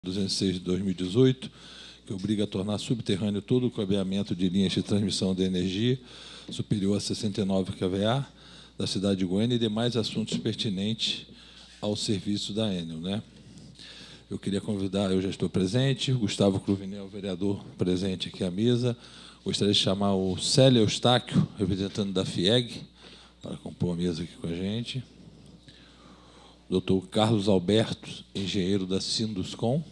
206 de 2018, que obriga a tornar subterrâneo todo o cabeamento de linhas de transmissão de energia superior a 69 kVA da cidade de Goiânia e demais assuntos pertinentes ao serviço da Enel, né? Eu queria convidar, eu já estou presente, Gustavo Cruvinel, vereador presente aqui à mesa. Gostaria de chamar o Célio Eustáquio, representante da FIEG, para compor a mesa aqui com a gente. Dr. Carlos Alberto, engenheiro da Sinduscom.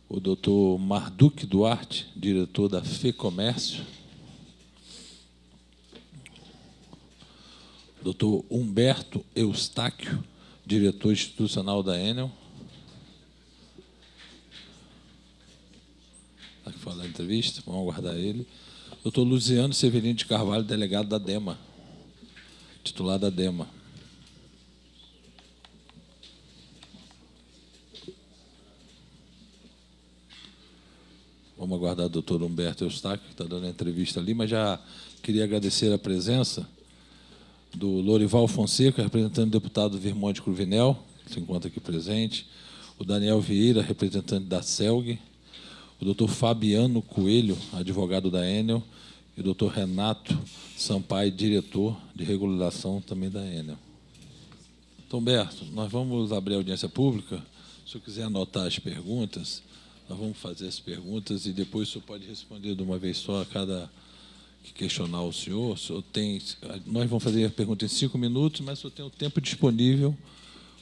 O Dr. Marduk Duarte, diretor da FEComércio. Dr. Humberto Eustáquio, diretor institucional da Enel. Está aqui falando da entrevista, vamos aguardar ele. Dr. Luciano Severino de Carvalho, delegado da DEMA, titular da DEMA. Vamos aguardar o doutor Humberto Eustáquio, que está dando a entrevista ali, mas já queria agradecer a presença do Lorival Fonseca, representante do deputado Virmonte Cruvinel, que se encontra aqui presente, o Daniel Vieira, representante da CELG, o doutor Fabiano Coelho, advogado da Enel, e o doutor Renato Sampaio, diretor de regulação também da Enel. Então, Humberto, nós vamos abrir a audiência pública. Se o senhor quiser anotar as perguntas, nós vamos fazer as perguntas e depois o senhor pode responder de uma vez só a cada que questionar o senhor. Nós vamos fazer a pergunta em 5 minutos, mas o senhor tem o tempo disponível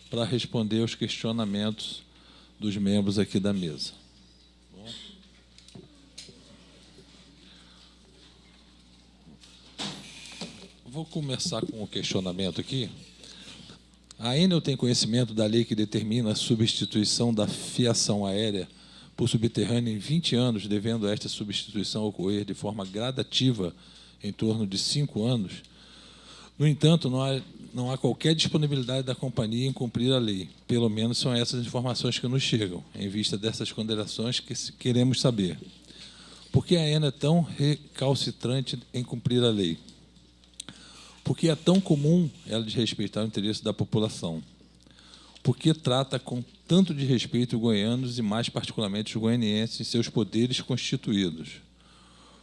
para responder aos questionamentos dos membros aqui da mesa. Bom. Vou começar com o questionamento aqui. A Enel tem conhecimento da lei que determina a substituição da fiação aérea por subterrâneo em 20 anos, devendo esta substituição ocorrer de forma gradativa em torno de 5 anos. No entanto, não há qualquer disponibilidade da companhia em cumprir a lei. Pelo menos são essas informações que nos chegam. Em vista dessas considerações, que queremos saber: por que a Enel é tão recalcitrante em cumprir a lei? Por que é tão comum ela desrespeitar o interesse da população? Por que trata com tanto de respeito os goianos e, mais particularmente, os goianienses em seus poderes constituídos?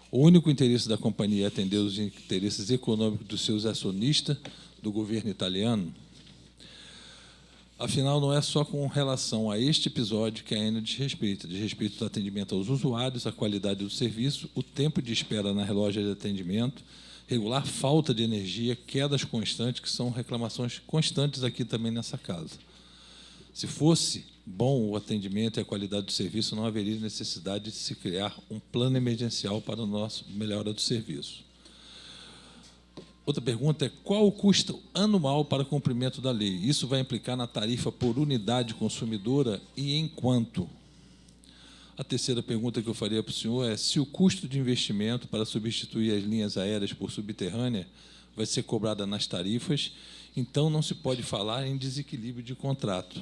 O único interesse da companhia é atender os interesses econômicos dos seus acionistas, do governo italiano? Afinal, não é só com relação a este episódio que a Enel desrespeita do atendimento aos usuários, a qualidade do serviço, o tempo de espera na loja de atendimento, regular falta de energia, quedas constantes, que são reclamações constantes aqui também nessa casa. Se fosse bom o atendimento e a qualidade do serviço, não haveria necessidade de se criar um plano emergencial para a nossa melhora do serviço. Outra pergunta é: qual o custo anual para o cumprimento da lei? Isso vai implicar na tarifa por unidade consumidora e em quanto? A terceira pergunta que eu faria para o senhor é: se o custo de investimento para substituir as linhas aéreas por subterrânea vai ser cobrada nas tarifas, então não se pode falar em desequilíbrio de contrato.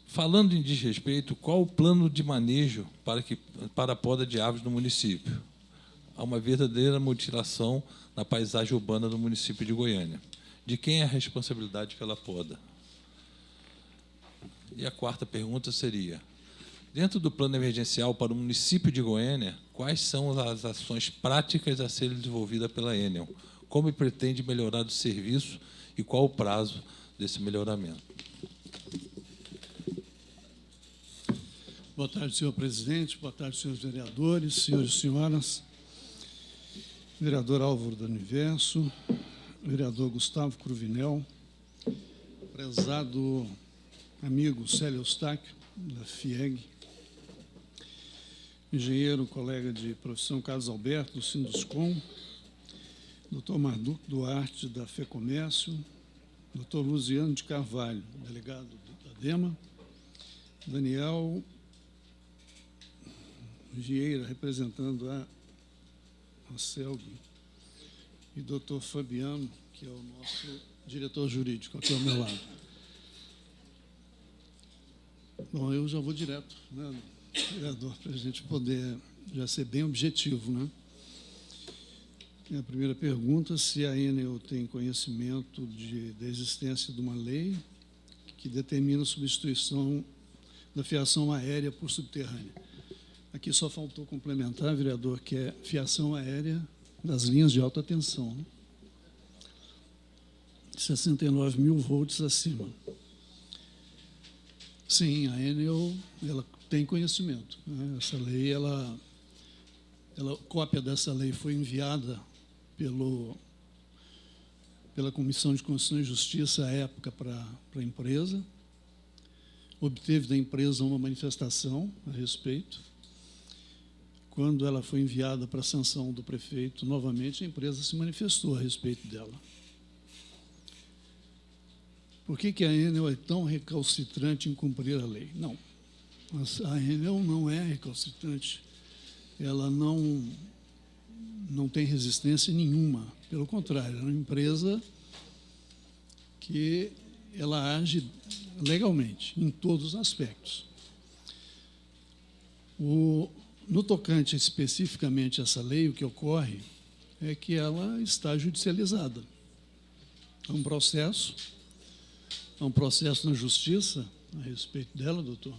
Falando em desrespeito, qual o plano de manejo para a poda de árvores no município? Há uma verdadeira mutilação na paisagem urbana do município de Goiânia. De quem é a responsabilidade pela poda? E a quarta pergunta seria: dentro do plano emergencial para o município de Goiânia, quais são as ações práticas a serem desenvolvidas pela Enel? Como pretende melhorar o serviço e qual o prazo desse melhoramento? Boa tarde, senhor presidente. Boa tarde, senhores vereadores, senhores e senhoras. Vereador Álvaro do Universo, vereador Gustavo Cruvinel, prezado amigo Célio Eustáquio, da FIEG, engenheiro, colega de profissão Carlos Alberto, do Sinduscom, doutor Marduk Duarte, da FEComércio, doutor Luciano de Carvalho, delegado da DEMA, Daniel Vieira, representando a CELG, e doutor Fabiano, que é o nosso diretor jurídico, aqui ao meu lado. Bom, eu já vou direto, né, vereador, para a gente poder já ser bem objetivo, né? A primeira pergunta: se a Enel tem conhecimento da existência de uma lei que determina a substituição da fiação aérea por subterrânea. Aqui só faltou complementar, vereador, que é fiação aérea das linhas de alta tensão, né? 69.000 volts acima. Sim, a Enel, ela tem conhecimento, né? Essa lei, cópia dessa lei foi enviada pela Comissão de Constituição e Justiça, à época, para a empresa. Obteve da empresa uma manifestação a respeito. Quando ela foi enviada para a sanção do prefeito, novamente, a empresa se manifestou a respeito dela. Por que a Enel é tão recalcitrante em cumprir a lei? Não, a Enel não é recalcitrante. Ela não tem resistência nenhuma. Pelo contrário, é uma empresa que ela age legalmente, em todos os aspectos. No tocante especificamente a essa lei, o que ocorre é que ela está judicializada. É um processo na justiça a respeito dela, doutor,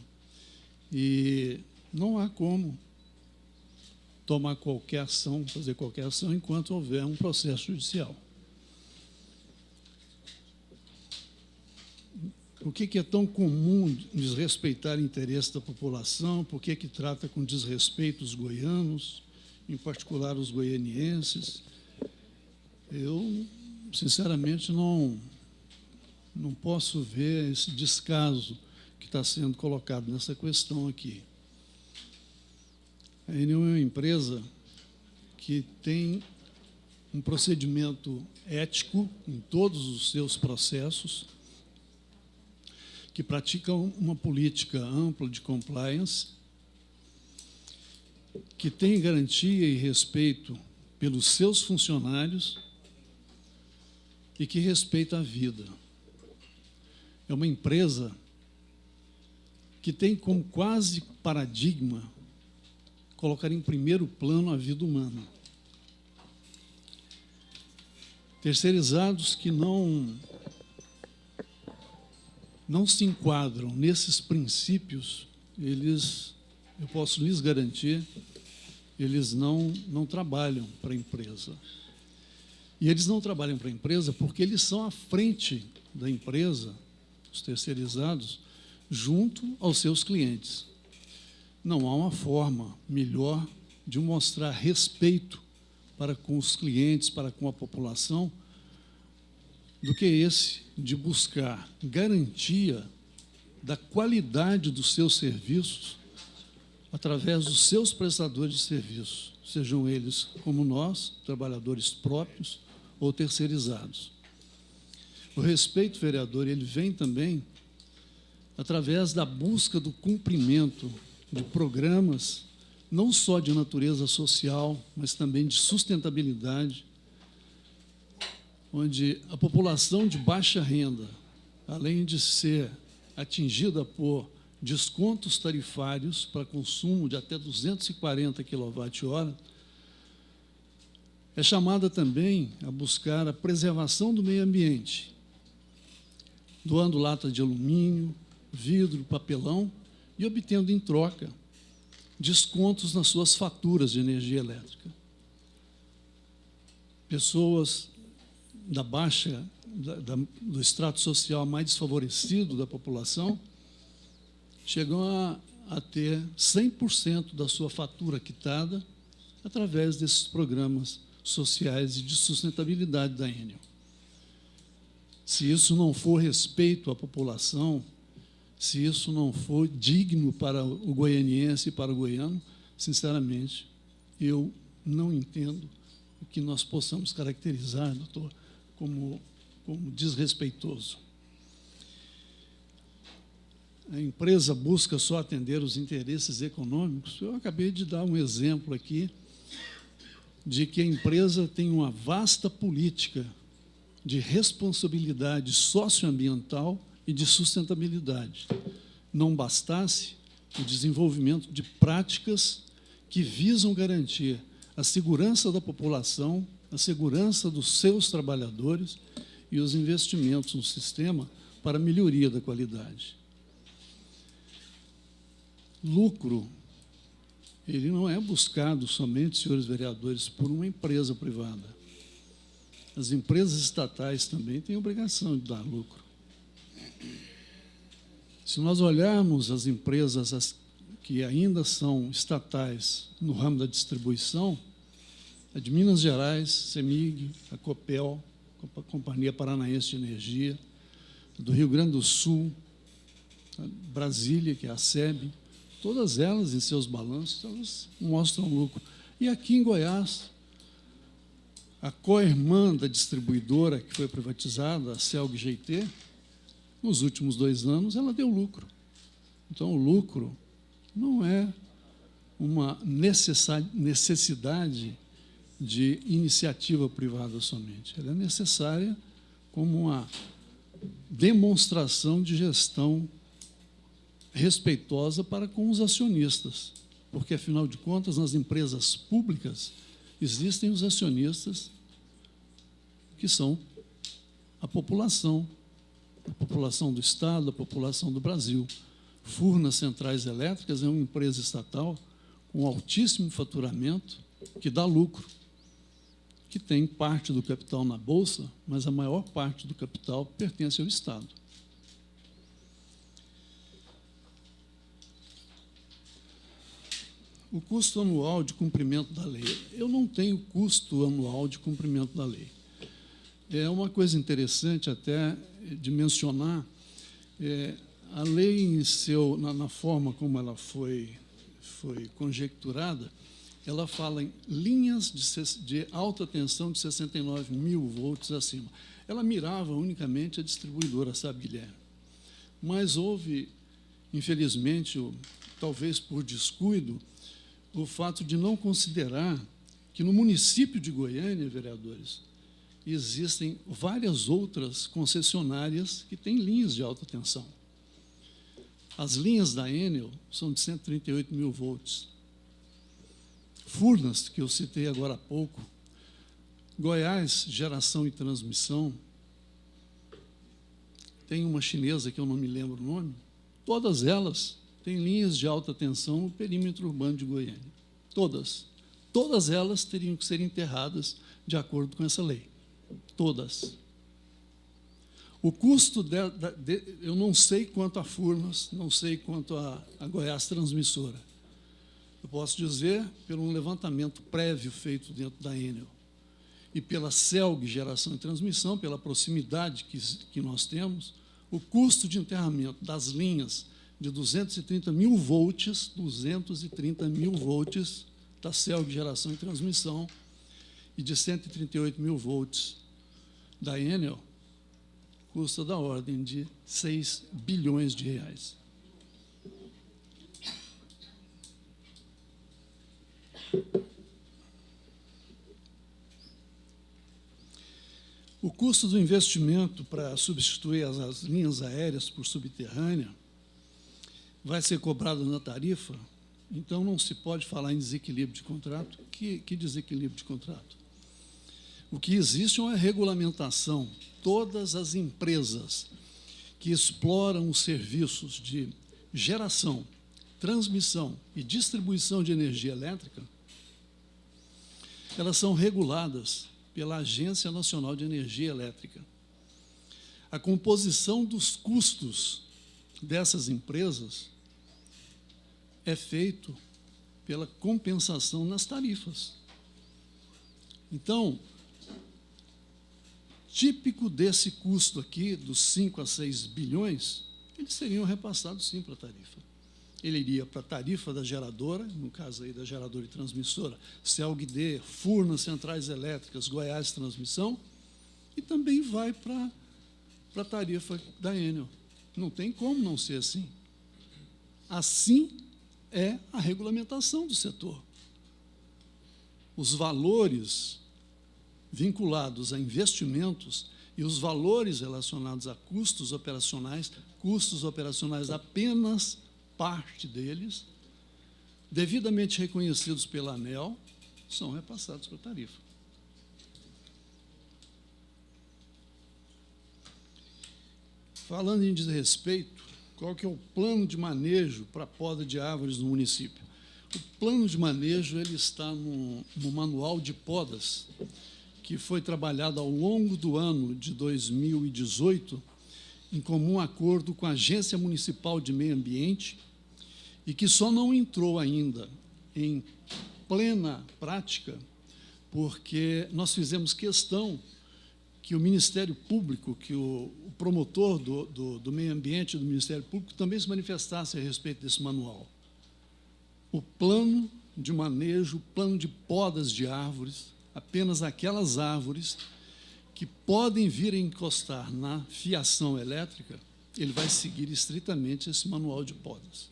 e não há como tomar qualquer ação, fazer qualquer ação, enquanto houver um processo judicial. Por que é tão comum desrespeitar o interesse da população? Por que trata com desrespeito os goianos, em particular os goianienses? Eu, sinceramente, não posso ver esse descaso que está sendo colocado nessa questão aqui. A Enel é uma empresa que tem um procedimento ético em todos os seus processos, que pratica uma política ampla de compliance, que tem garantia e respeito pelos seus funcionários e que respeita a vida. É uma empresa que tem como quase paradigma colocar em primeiro plano a vida humana. Terceirizados que não se enquadram nesses princípios, eu posso lhes garantir, eles não trabalham para a empresa. E eles não trabalham para a empresa porque eles são à frente da empresa, os terceirizados, junto aos seus clientes. Não há uma forma melhor de mostrar respeito para com os clientes, para com a população, do que esse de buscar garantia da qualidade dos seus serviços através dos seus prestadores de serviço, sejam eles como nós, trabalhadores próprios ou terceirizados. O respeito, vereador, ele vem também através da busca do cumprimento de programas, não só de natureza social, mas também de sustentabilidade, onde a população de baixa renda, além de ser atingida por descontos tarifários para consumo de até 240 kWh, é chamada também a buscar a preservação do meio ambiente, doando lata de alumínio, vidro, papelão e obtendo em troca descontos nas suas faturas de energia elétrica. Pessoas do extrato social mais desfavorecido da população chegam a ter 100% da sua fatura quitada através desses programas sociais e de sustentabilidade da Enel. Se isso não for respeito à população, se isso não for digno para o goianiense e para o goiano, sinceramente, eu não entendo o que nós possamos caracterizar, doutor, como desrespeitoso. A empresa busca só atender os interesses econômicos. Eu acabei de dar um exemplo aqui de que a empresa tem uma vasta política de responsabilidade socioambiental e de sustentabilidade. Não bastasse o desenvolvimento de práticas que visam garantir a segurança da população, a segurança dos seus trabalhadores e os investimentos no sistema para a melhoria da qualidade. Lucro, ele não é buscado somente, senhores vereadores, por uma empresa privada. As empresas estatais também têm obrigação de dar lucro. Se nós olharmos as empresas que ainda são estatais no ramo da distribuição, a de Minas Gerais, CEMIG, a Copel, a Companhia Paranaense de Energia, a do Rio Grande do Sul, a Brasília, que é a SEB, todas elas, em seus balanços, elas mostram lucro. E aqui em Goiás, a co-irmã da distribuidora que foi privatizada, a Celg GT, nos últimos 2 anos, ela deu lucro. Então, o lucro não é uma necessidade de iniciativa privada somente. Ela é necessária como uma demonstração de gestão respeitosa para com os acionistas, porque, afinal de contas, nas empresas públicas existem os acionistas que são a população do Estado, a população do Brasil. Furnas Centrais Elétricas é uma empresa estatal com altíssimo faturamento, que dá lucro, que tem parte do capital na Bolsa, mas a maior parte do capital pertence ao Estado. O custo anual de cumprimento da lei. Eu não tenho custo anual de cumprimento da lei. É uma coisa interessante até de mencionar, a lei, na forma como ela foi conjecturada, ela fala em linhas de alta tensão de 69 mil volts acima. Ela mirava unicamente a distribuidora, sabe, Guilherme? Mas houve, infelizmente, talvez por descuido, o fato de não considerar que no município de Goiânia, vereadores, existem várias outras concessionárias que têm linhas de alta tensão. As linhas da Enel são de 138 mil volts. Furnas, que eu citei agora há pouco, Goiás, Geração e Transmissão, tem uma chinesa que eu não me lembro o nome, todas elas têm linhas de alta tensão no perímetro urbano de Goiânia. Todas. Todas elas teriam que ser enterradas de acordo com essa lei. Todas. O custo, eu não sei quanto a Furnas, não sei quanto a Goiás Transmissora. Eu posso dizer, pelo um levantamento prévio feito dentro da Enel e pela CELG Geração e Transmissão, pela proximidade que nós temos, o custo de enterramento das linhas de 230 mil volts da CELG Geração e Transmissão e de 138 mil volts da Enel, custa da ordem de 6 bilhões de reais. O custo do investimento para substituir as linhas aéreas por subterrânea vai ser cobrado na tarifa, então não se pode falar em desequilíbrio de contrato. Que desequilíbrio de contrato? O que existe é uma regulamentação. Todas as empresas que exploram os serviços de geração, transmissão e distribuição de energia elétrica, elas são reguladas pela Agência Nacional de Energia Elétrica. A composição dos custos dessas empresas é feito pela compensação nas tarifas. Então, típico desse custo aqui, dos 5 a 6 bilhões, eles seriam repassados sim para a tarifa. Ele iria para a tarifa da geradora, no caso aí da geradora e transmissora, CELG-D, Furnas Centrais Elétricas, Goiás Transmissão, e também vai para a tarifa da Enel. Não tem como não ser assim. Assim é a regulamentação do setor. Os valores vinculados a investimentos e os valores relacionados a custos operacionais apenas parte deles, devidamente reconhecidos pela ANEEL, são repassados para a tarifa. Falando em desrespeito, qual que é o plano de manejo para a poda de árvores no município? O plano de manejo ele está no manual de podas, que foi trabalhado ao longo do ano de 2018, em comum acordo com a Agência Municipal de Meio Ambiente, e que só não entrou ainda em plena prática, porque nós fizemos questão que o Ministério Público, que o promotor do meio ambiente do Ministério Público também se manifestasse a respeito desse manual. O plano de manejo, o plano de podas de árvores, apenas aquelas árvores que podem vir a encostar na fiação elétrica, ele vai seguir estritamente esse manual de podas.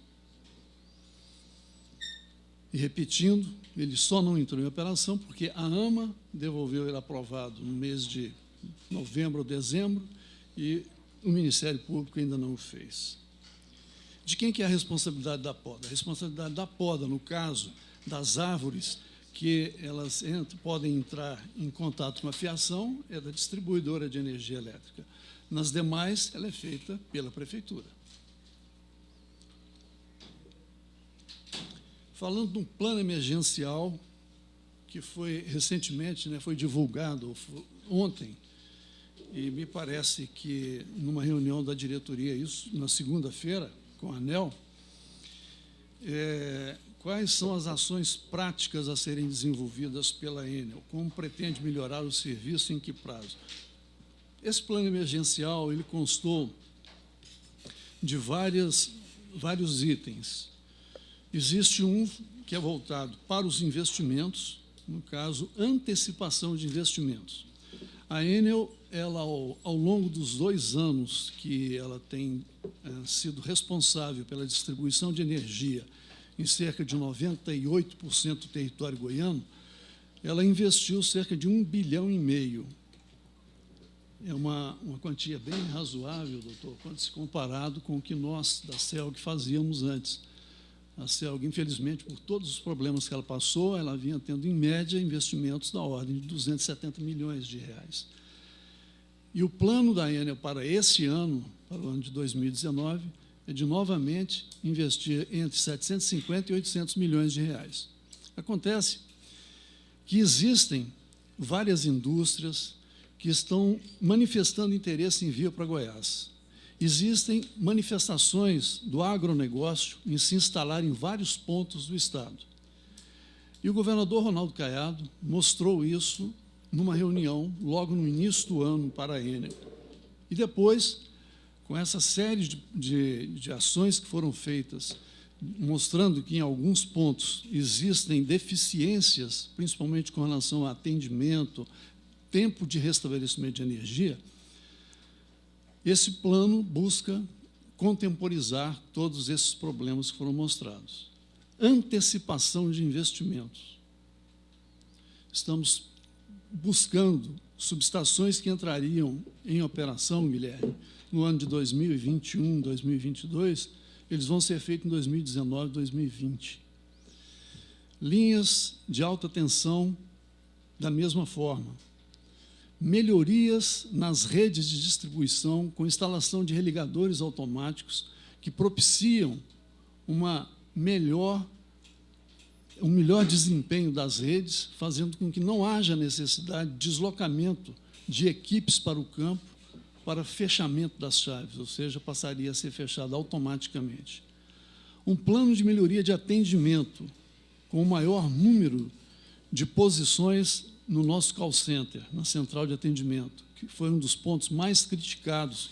E, repetindo, ele só não entrou em operação porque a AMA devolveu ele aprovado no mês de novembro ou dezembro e o Ministério Público ainda não o fez. De quem que é a responsabilidade da poda? A responsabilidade da poda, no caso das árvores que elas podem entrar em contato com a fiação, é da distribuidora de energia elétrica. Nas demais, ela é feita pela Prefeitura. Falando de um plano emergencial que foi recentemente, foi divulgado ontem, e me parece que numa reunião da diretoria, isso na segunda-feira, com a ANEEL, quais são as ações práticas a serem desenvolvidas pela Enel? Como pretende melhorar o serviço e em que prazo? Esse plano emergencial ele constou de vários itens. Existe um que é voltado para os investimentos, no caso, antecipação de investimentos. A Enel, ela, ao longo dos 2 anos que ela tem sido responsável pela distribuição de energia em cerca de 98% do território goiano, ela investiu cerca de 1,5 bilhão. É uma quantia bem razoável, doutor, quando se comparado com o que nós, da CELG, fazíamos antes. A CELG, infelizmente, por todos os problemas que ela passou, ela vinha tendo, em média, investimentos da ordem de 270 milhões de reais. E o plano da Enel para esse ano, para o ano de 2019, é de, novamente, investir entre 750 e 800 milhões de reais. Acontece que existem várias indústrias que estão manifestando interesse em vir para Goiás. Existem manifestações do agronegócio em se instalar em vários pontos do Estado. E o governador Ronaldo Caiado mostrou isso numa reunião logo no início do ano para a Enel. E depois, com essa série de ações que foram feitas, mostrando que em alguns pontos existem deficiências, principalmente com relação a atendimento, tempo de restabelecimento de energia, esse plano busca contemporizar todos esses problemas que foram mostrados. Antecipação de investimentos. Estamos buscando subestações que entrariam em operação, Guilherme, no ano de 2021, 2022, eles vão ser feitos em 2019, 2020. Linhas de alta tensão, da mesma forma. Melhorias nas redes de distribuição com instalação de religadores automáticos que propiciam um melhor desempenho das redes, fazendo com que não haja necessidade de deslocamento de equipes para o campo para fechamento das chaves, ou seja, passaria a ser fechado automaticamente. Um plano de melhoria de atendimento com o maior número de posições no nosso call center, na central de atendimento, que foi um dos pontos mais criticados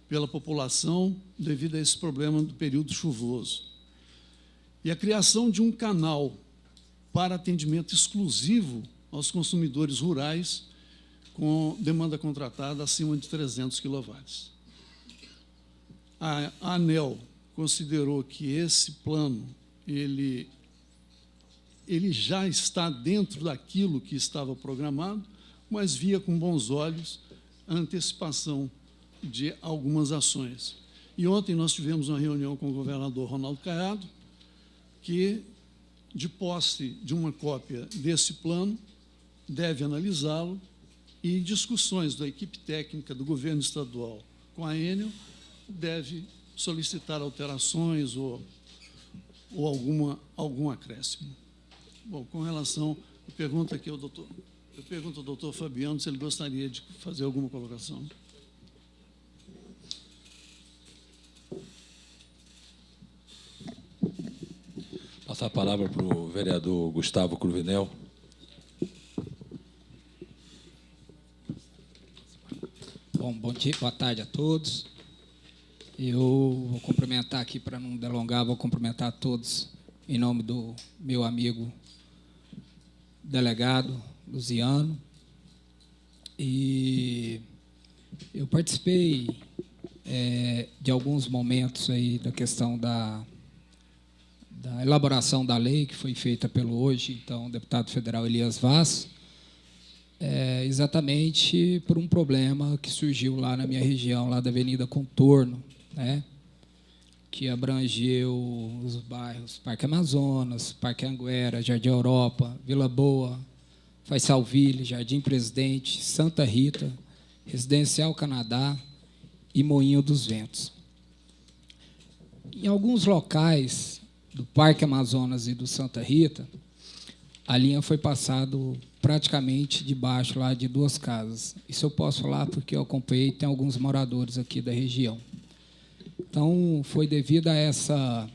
pela população devido a esse problema do período chuvoso. E a criação de um canal para atendimento exclusivo aos consumidores rurais com demanda contratada acima de 300 kW. A ANEEL considerou que esse plano ele já está dentro daquilo que estava programado, mas via com bons olhos a antecipação de algumas ações. E ontem nós tivemos uma reunião com o governador Ronaldo Caiado, que, de posse de uma cópia desse plano, deve analisá-lo e discussões da equipe técnica do governo estadual com a Enel, deve solicitar alterações ou algum acréscimo. Bom, com relação... Eu pergunto ao doutor Fabiano se ele gostaria de fazer alguma colocação. Passar a palavra para o vereador Gustavo Cruvinel. Bom dia, boa tarde a todos. Eu vou cumprimentar aqui, para não delongar, vou cumprimentar a todos em nome do meu amigo delegado Luziano. E eu participei de alguns momentos aí da questão da elaboração da lei que foi feita pelo hoje, então, deputado federal Elias Vaz, exatamente por um problema que surgiu lá na minha região, lá da Avenida Contorno, né, que abrangeu os bairros Parque Amazonas, Parque Anguera, Jardim Europa, Vila Boa, Faisalville, Jardim Presidente, Santa Rita, Residencial Canadá e Moinho dos Ventos. Em alguns locais do Parque Amazonas e do Santa Rita, a linha foi passada praticamente debaixo lá de 2 casas. Isso eu posso falar porque eu acompanhei, tem alguns moradores aqui da região. Então, foi devido a essa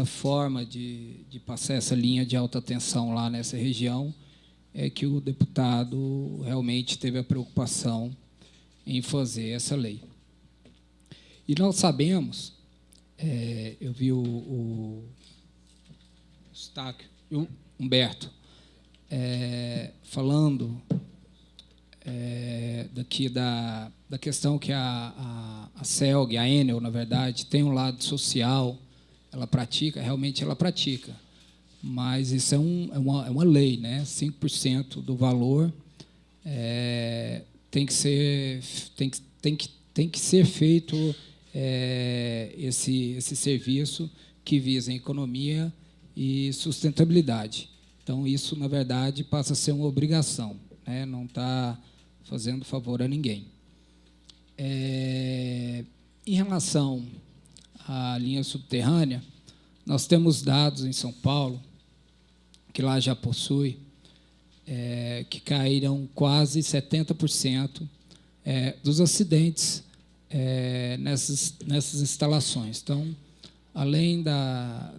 forma de passar essa linha de alta tensão lá nessa região, que o deputado realmente teve a preocupação em fazer essa lei. E nós sabemos, eu vi o Eustáquio e o Humberto falando daqui da questão que a CELG, a Enel, na verdade, tem um lado social, ela pratica, realmente ela pratica, mas isso é uma lei, né? 5% do valor tem que ser feito esse serviço que visa a economia e sustentabilidade. Então, isso, na verdade, passa a ser uma obrigação, né? Não está fazendo favor a ninguém. Em relação à linha subterrânea, nós temos dados em São Paulo, que lá já possui, que caíram quase 70% dos acidentes nessas instalações. Então, além da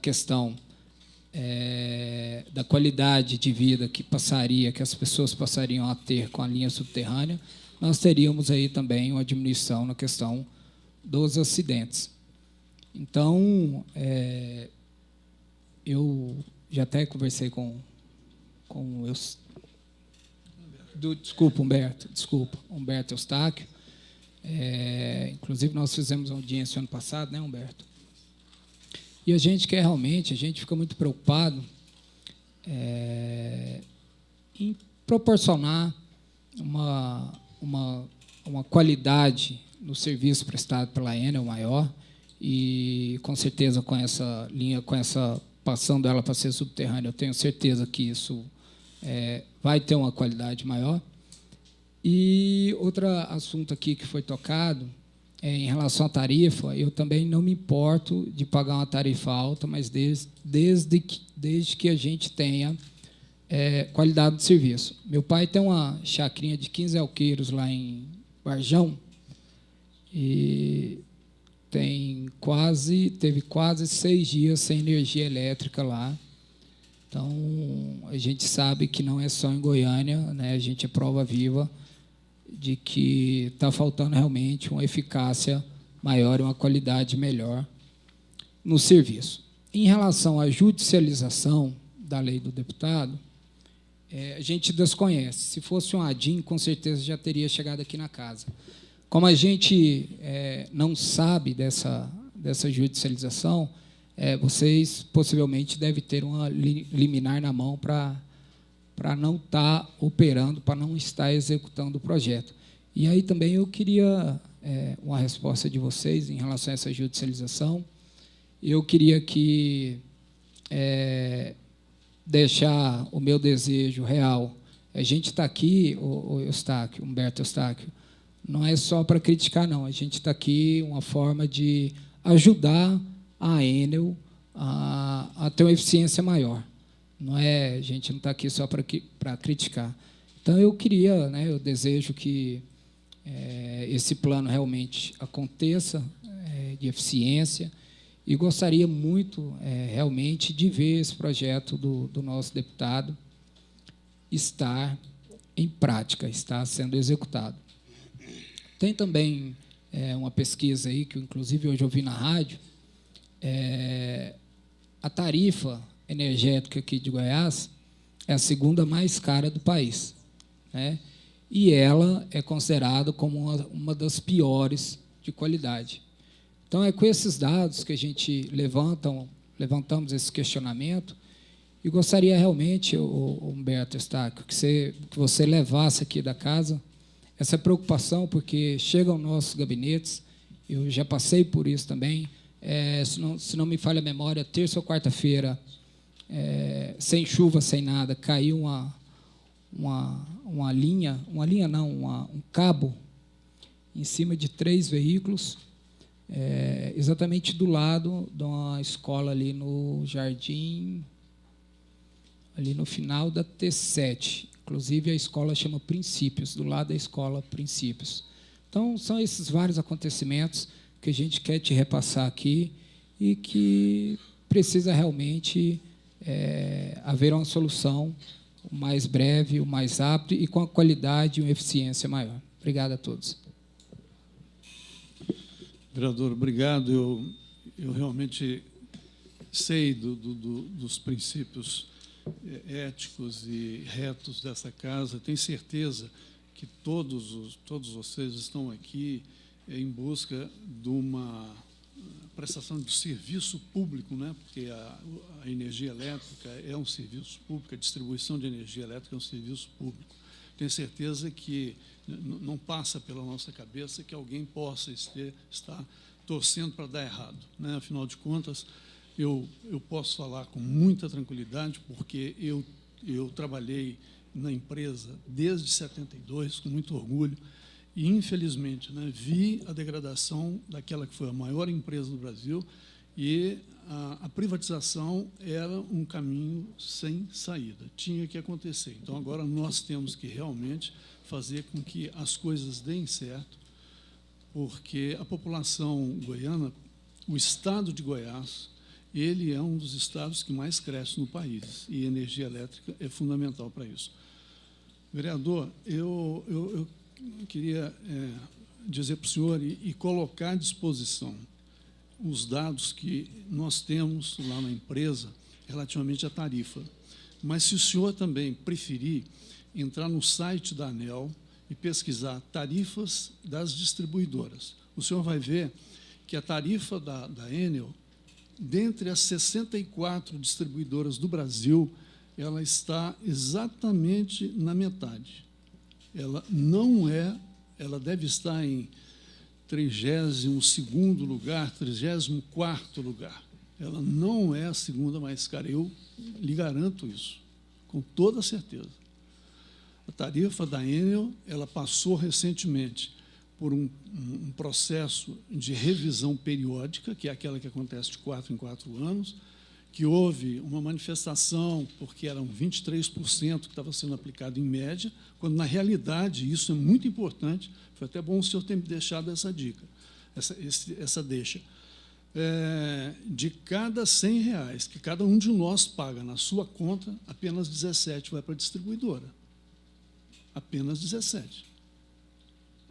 questão da qualidade de vida que as pessoas passariam a ter com a linha subterrânea, nós teríamos aí também uma diminuição na questão dos acidentes. Então, eu já até conversei com Humberto Eustáquio. Inclusive, nós fizemos uma audiência ano passado, né, Humberto? E a gente fica muito preocupado em proporcionar uma qualidade no serviço prestado pela Enel maior, e, com certeza, com essa linha, passando ela para ser subterrânea, eu tenho certeza que isso vai ter uma qualidade maior. E outro assunto aqui que foi tocado, em relação à tarifa, eu também não me importo de pagar uma tarifa alta, mas desde que a gente tenha qualidade de serviço. Meu pai tem uma chacrinha de 15 alqueiros lá em Varjão, e teve quase 6 dias sem energia elétrica lá. Então, a gente sabe que não é só em Goiânia, né? A gente é prova viva de que está faltando realmente uma eficácia maior e uma qualidade melhor no serviço. Em relação à judicialização da lei do deputado, a gente desconhece. Se fosse um ADIM, com certeza já teria chegado aqui na casa. Como a gente não sabe dessa judicialização, vocês possivelmente devem ter uma liminar na mão para não estar operando, para não estar executando o projeto. E aí também eu queria uma resposta de vocês em relação a essa judicialização. Eu queria deixar o meu desejo real A gente está aqui, Humberto Eustáquio, não é só para criticar, não. A gente está aqui uma forma de ajudar a Enel a ter uma eficiência maior. Não é, a gente não está aqui só para criticar. Então, eu queria, né, eu desejo que esse plano realmente aconteça, de eficiência, e gostaria muito, realmente, de ver esse projeto do nosso deputado estar em prática, estar sendo executado. Tem também uma pesquisa aí, que, inclusive, hoje eu vi na rádio, a tarifa energética aqui de Goiás é a segunda mais cara do país, né? E ela é considerada como uma das piores de qualidade. Então, é com esses dados que a gente levantamos esse questionamento, e gostaria realmente, Humberto Eustáquio, que você levasse aqui da casa essa preocupação, porque chegam aos nossos gabinetes, eu já passei por isso também, se não me falha a memória, terça ou quarta-feira, sem chuva, sem nada, caiu uma linha não, um cabo em cima de 3 veículos, exatamente do lado de uma escola ali no Jardim, ali no final da T7. Inclusive, a escola chama Princípios, do lado da escola Princípios. Então, são esses vários acontecimentos que a gente quer te repassar aqui e que precisa realmente haver uma solução o mais breve, o mais rápido e com a qualidade e uma eficiência maior. Obrigado a todos. Vereador, obrigado. Eu realmente sei dos princípios éticos e retos dessa casa. Tenho certeza que todos vocês estão aqui em busca de uma prestação de serviço público, né? Porque a energia elétrica é um serviço público, a distribuição de energia elétrica é um serviço público. Tenho certeza que não passa pela nossa cabeça que alguém possa estar torcendo para dar errado, né? Afinal de contas, eu posso falar com muita tranquilidade, porque eu trabalhei na empresa desde 72, com muito orgulho, e, infelizmente, né, vi a degradação daquela que foi a maior empresa do Brasil, e a privatização era um caminho sem saída, tinha que acontecer. Então, agora nós temos que realmente fazer com que as coisas deem certo, porque a população goiana, o estado de Goiás, ele é um dos estados que mais cresce no país, e a energia elétrica é fundamental para isso. Vereador, eu queria dizer para o senhor e colocar à disposição os dados que nós temos lá na empresa relativamente à tarifa. Mas, se o senhor também preferir, entrar no site da ANEEL e pesquisar tarifas das distribuidoras, o senhor vai ver que a tarifa da Enel, dentre as 64 distribuidoras do Brasil, ela está exatamente na metade. Ela não é, ela deve estar em 32º lugar, 34º lugar. Ela não é a segunda mais cara, eu lhe garanto isso, com toda certeza. A tarifa da Enel, ela passou recentemente por um processo de revisão periódica, que é aquela que acontece de 4 em 4 anos, que houve uma manifestação, porque eram 23% que estava sendo aplicado em média, quando, na realidade, isso é muito importante, foi até bom o senhor ter me deixado essa dica, essa deixa. De cada R$100 que cada um de nós paga na sua conta, apenas 17 vai para a distribuidora. Apenas 17.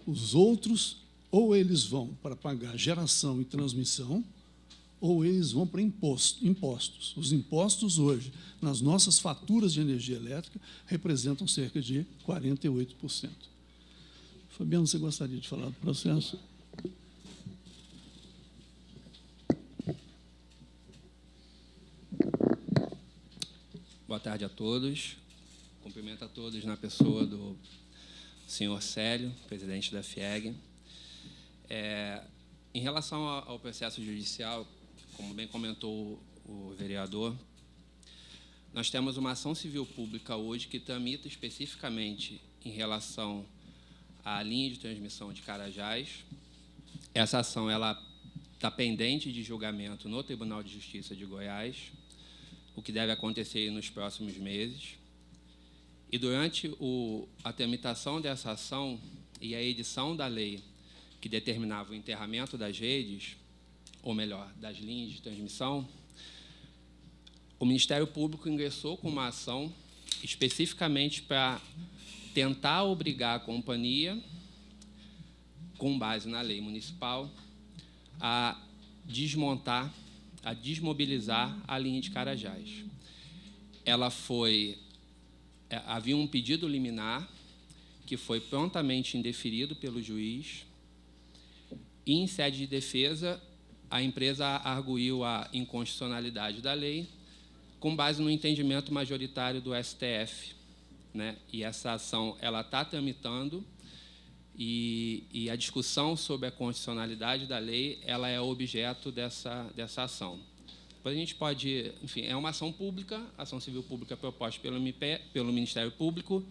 Os outros, ou eles vão para pagar geração e transmissão, ou eles vão para impostos. Os impostos hoje, nas nossas faturas de energia elétrica, representam cerca de 48%. Fabiano, você gostaria de falar do processo? Boa tarde a todos. Cumprimento a todos na pessoa do senhor Célio, presidente da FIEG. Em relação ao processo judicial, como bem comentou o vereador, Nós temos uma ação civil pública hoje que tramita especificamente em relação à linha de transmissão de Carajás. Essa ação está pendente de julgamento no Tribunal de Justiça de Goiás, o que deve acontecer nos próximos meses. E durante a tramitação dessa ação e a edição da lei que determinava o enterramento das redes, ou melhor, das linhas de transmissão, o Ministério Público ingressou com uma ação especificamente para tentar obrigar a companhia, com base na lei municipal, a desmontar, a desmobilizar a linha de Carajás. Havia um pedido liminar que foi prontamente indeferido pelo juiz, e, em sede de defesa, a empresa arguiu a inconstitucionalidade da lei com base no entendimento majoritário do STF, né? E essa ação está tramitando, e a discussão sobre a constitucionalidade da lei ela é objeto dessa ação. Depois a gente pode... Enfim, é uma ação pública, ação civil pública proposta pelo Ministério Público,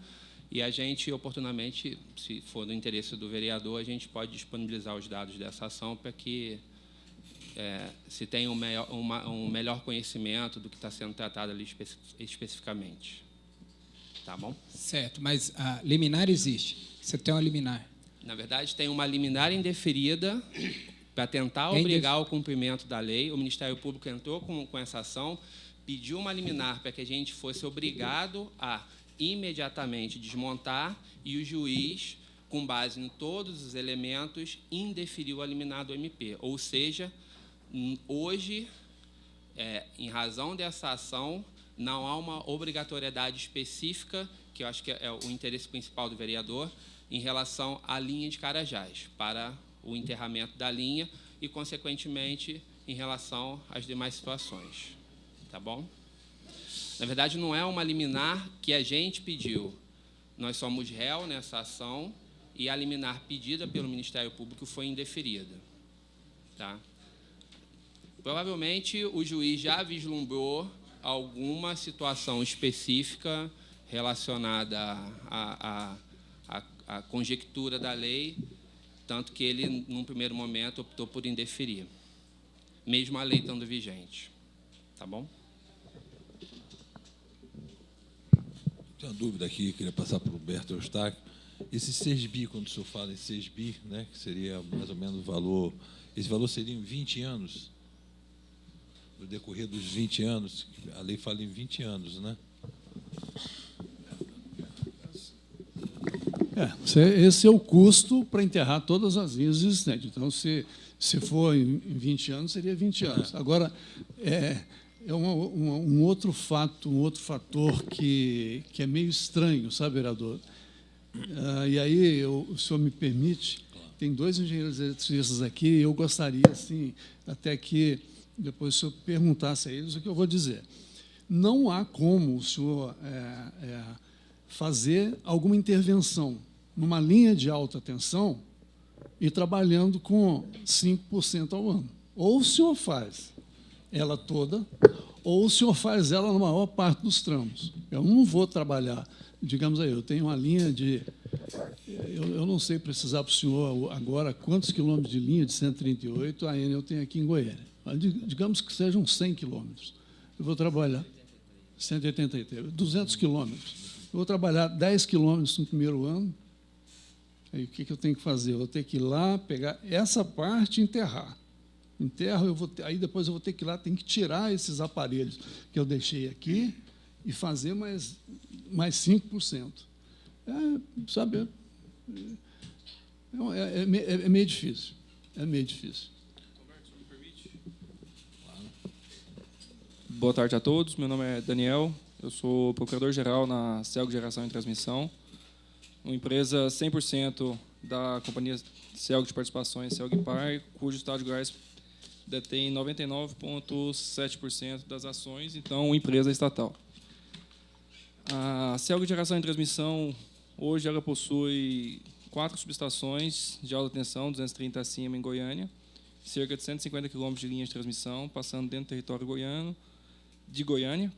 e a gente, oportunamente, se for do interesse do vereador, a gente pode disponibilizar os dados dessa ação para que se tenha um melhor conhecimento do que está sendo tratado ali especificamente. Tá bom? Certo, mas a liminar existe. Você tem uma liminar. Na verdade, tem uma liminar indeferida para tentar obrigar o cumprimento da lei. O Ministério Público entrou com essa ação, pediu uma liminar para que a gente fosse obrigado a imediatamente desmontar, e o juiz, com base em todos os elementos, indeferiu a liminar do MP. Ou seja, hoje, em razão dessa ação, não há uma obrigatoriedade específica, que eu acho que é o interesse principal do vereador, em relação à linha de Carajás, para o enterramento da linha e, consequentemente, em relação às demais situações. Tá bom? Na verdade, não é uma liminar que a gente pediu. Nós somos réu nessa ação e a liminar pedida pelo Ministério Público foi indeferida. Tá? Provavelmente, o juiz já vislumbrou alguma situação específica relacionada à conjectura da lei, tanto que ele, num primeiro momento, optou por indeferir, mesmo a lei estando vigente. Tá bom? Tenho uma dúvida aqui, queria passar para o Roberto Eustáquio. Esse 6 bi, quando o senhor fala em 6 bi, né, que seria mais ou menos o valor, esse valor seria em 20 anos? No decorrer dos 20 anos, a lei fala em 20 anos, né? Esse é o custo para enterrar todas as linhas existentes. Então, se for em 20 anos, seria 20 anos. Agora, um outro fator que é meio estranho, sabe, vereador? E aí, o senhor me permite, tem 2 engenheiros eletricistas aqui, e eu gostaria, assim, até que depois o senhor perguntasse a eles o que eu vou dizer. Não há como o senhor fazer alguma intervenção numa linha de alta tensão e trabalhando com 5% ao ano. Ou o senhor faz ela toda, ou o senhor faz ela na maior parte dos tramos. Eu não vou trabalhar, digamos aí, eu tenho uma linha de... Eu não sei precisar para o senhor agora quantos quilômetros de linha de 138 a Enel tem aqui em Goiânia. Digamos que sejam 100 quilômetros. Eu vou trabalhar 183, 200 quilômetros. Eu vou trabalhar 10 quilômetros no primeiro ano. Aí o que eu tenho que fazer? Eu vou ter que ir lá, pegar essa parte e enterrar. Enterro, aí depois eu vou ter que ir lá, tem que tirar esses aparelhos que eu deixei aqui e fazer mais 5%. Sabe, é meio difícil. É meio difícil. Boa tarde a todos. Meu nome é Daniel. Eu sou procurador-geral na Celg Geração e Transmissão, uma empresa 100% da companhia Celg de Participações, Celg Par, cujo Estado de Goiás detém 99,7% das ações, então, empresa estatal. A Celg Geração e Transmissão, hoje, ela possui 4 subestações de alta tensão, 230 acima, em Goiânia, cerca de 150 quilômetros de linha de transmissão, passando dentro do território de Goiânia.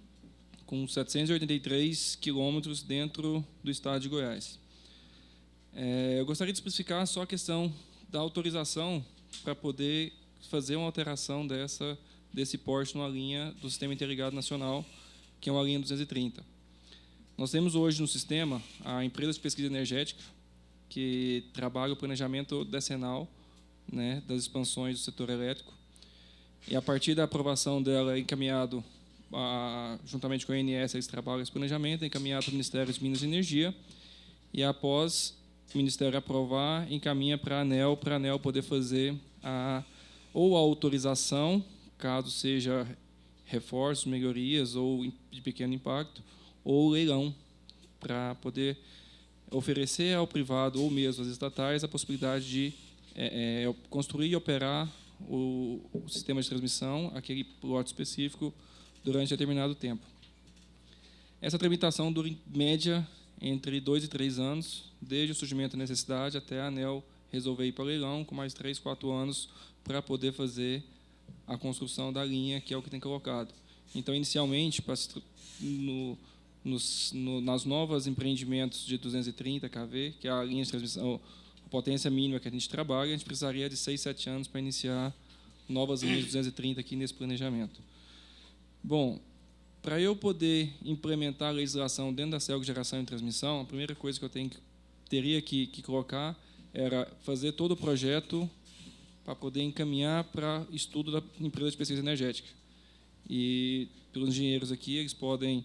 com 783 quilômetros dentro do estado de Goiás. Eu gostaria de especificar só a questão da autorização para poder fazer uma alteração desse porte numa linha do Sistema Interligado Nacional, que é uma linha 230. Nós temos hoje no sistema a empresa de pesquisa energética, que trabalha o planejamento decenal, né, das expansões do setor elétrico, e a partir da aprovação dela é encaminhado, juntamente com a ANS, eles trabalham esse planejamento, é encaminhado para o Ministério de Minas e Energia, e após o Ministério aprovar, encaminha para a ANEEL poder fazer ou a autorização, caso seja reforços, melhorias ou de pequeno impacto, ou leilão, para poder oferecer ao privado ou mesmo às estatais a possibilidade de construir e operar o sistema de transmissão, aquele lote específico, durante determinado tempo. Essa tramitação dura, em média, entre 2 e 3 anos, desde o surgimento da necessidade até a ANEEL resolver ir para o leilão, com mais 3, 4 anos para poder fazer a construção da linha, que é o que tem colocado. Então, inicialmente, nas novas empreendimentos de 230 kV, que é a linha de transmissão, a potência mínima que a gente trabalha, a gente precisaria de 6, 7 anos para iniciar novas linhas de 230 aqui nesse planejamento. Bom, para eu poder implementar a legislação dentro da CELG de geração e transmissão, a primeira coisa que eu teria que colocar era fazer todo o projeto para poder encaminhar para estudo da empresa de pesquisa energética. E, pelos engenheiros aqui, eles podem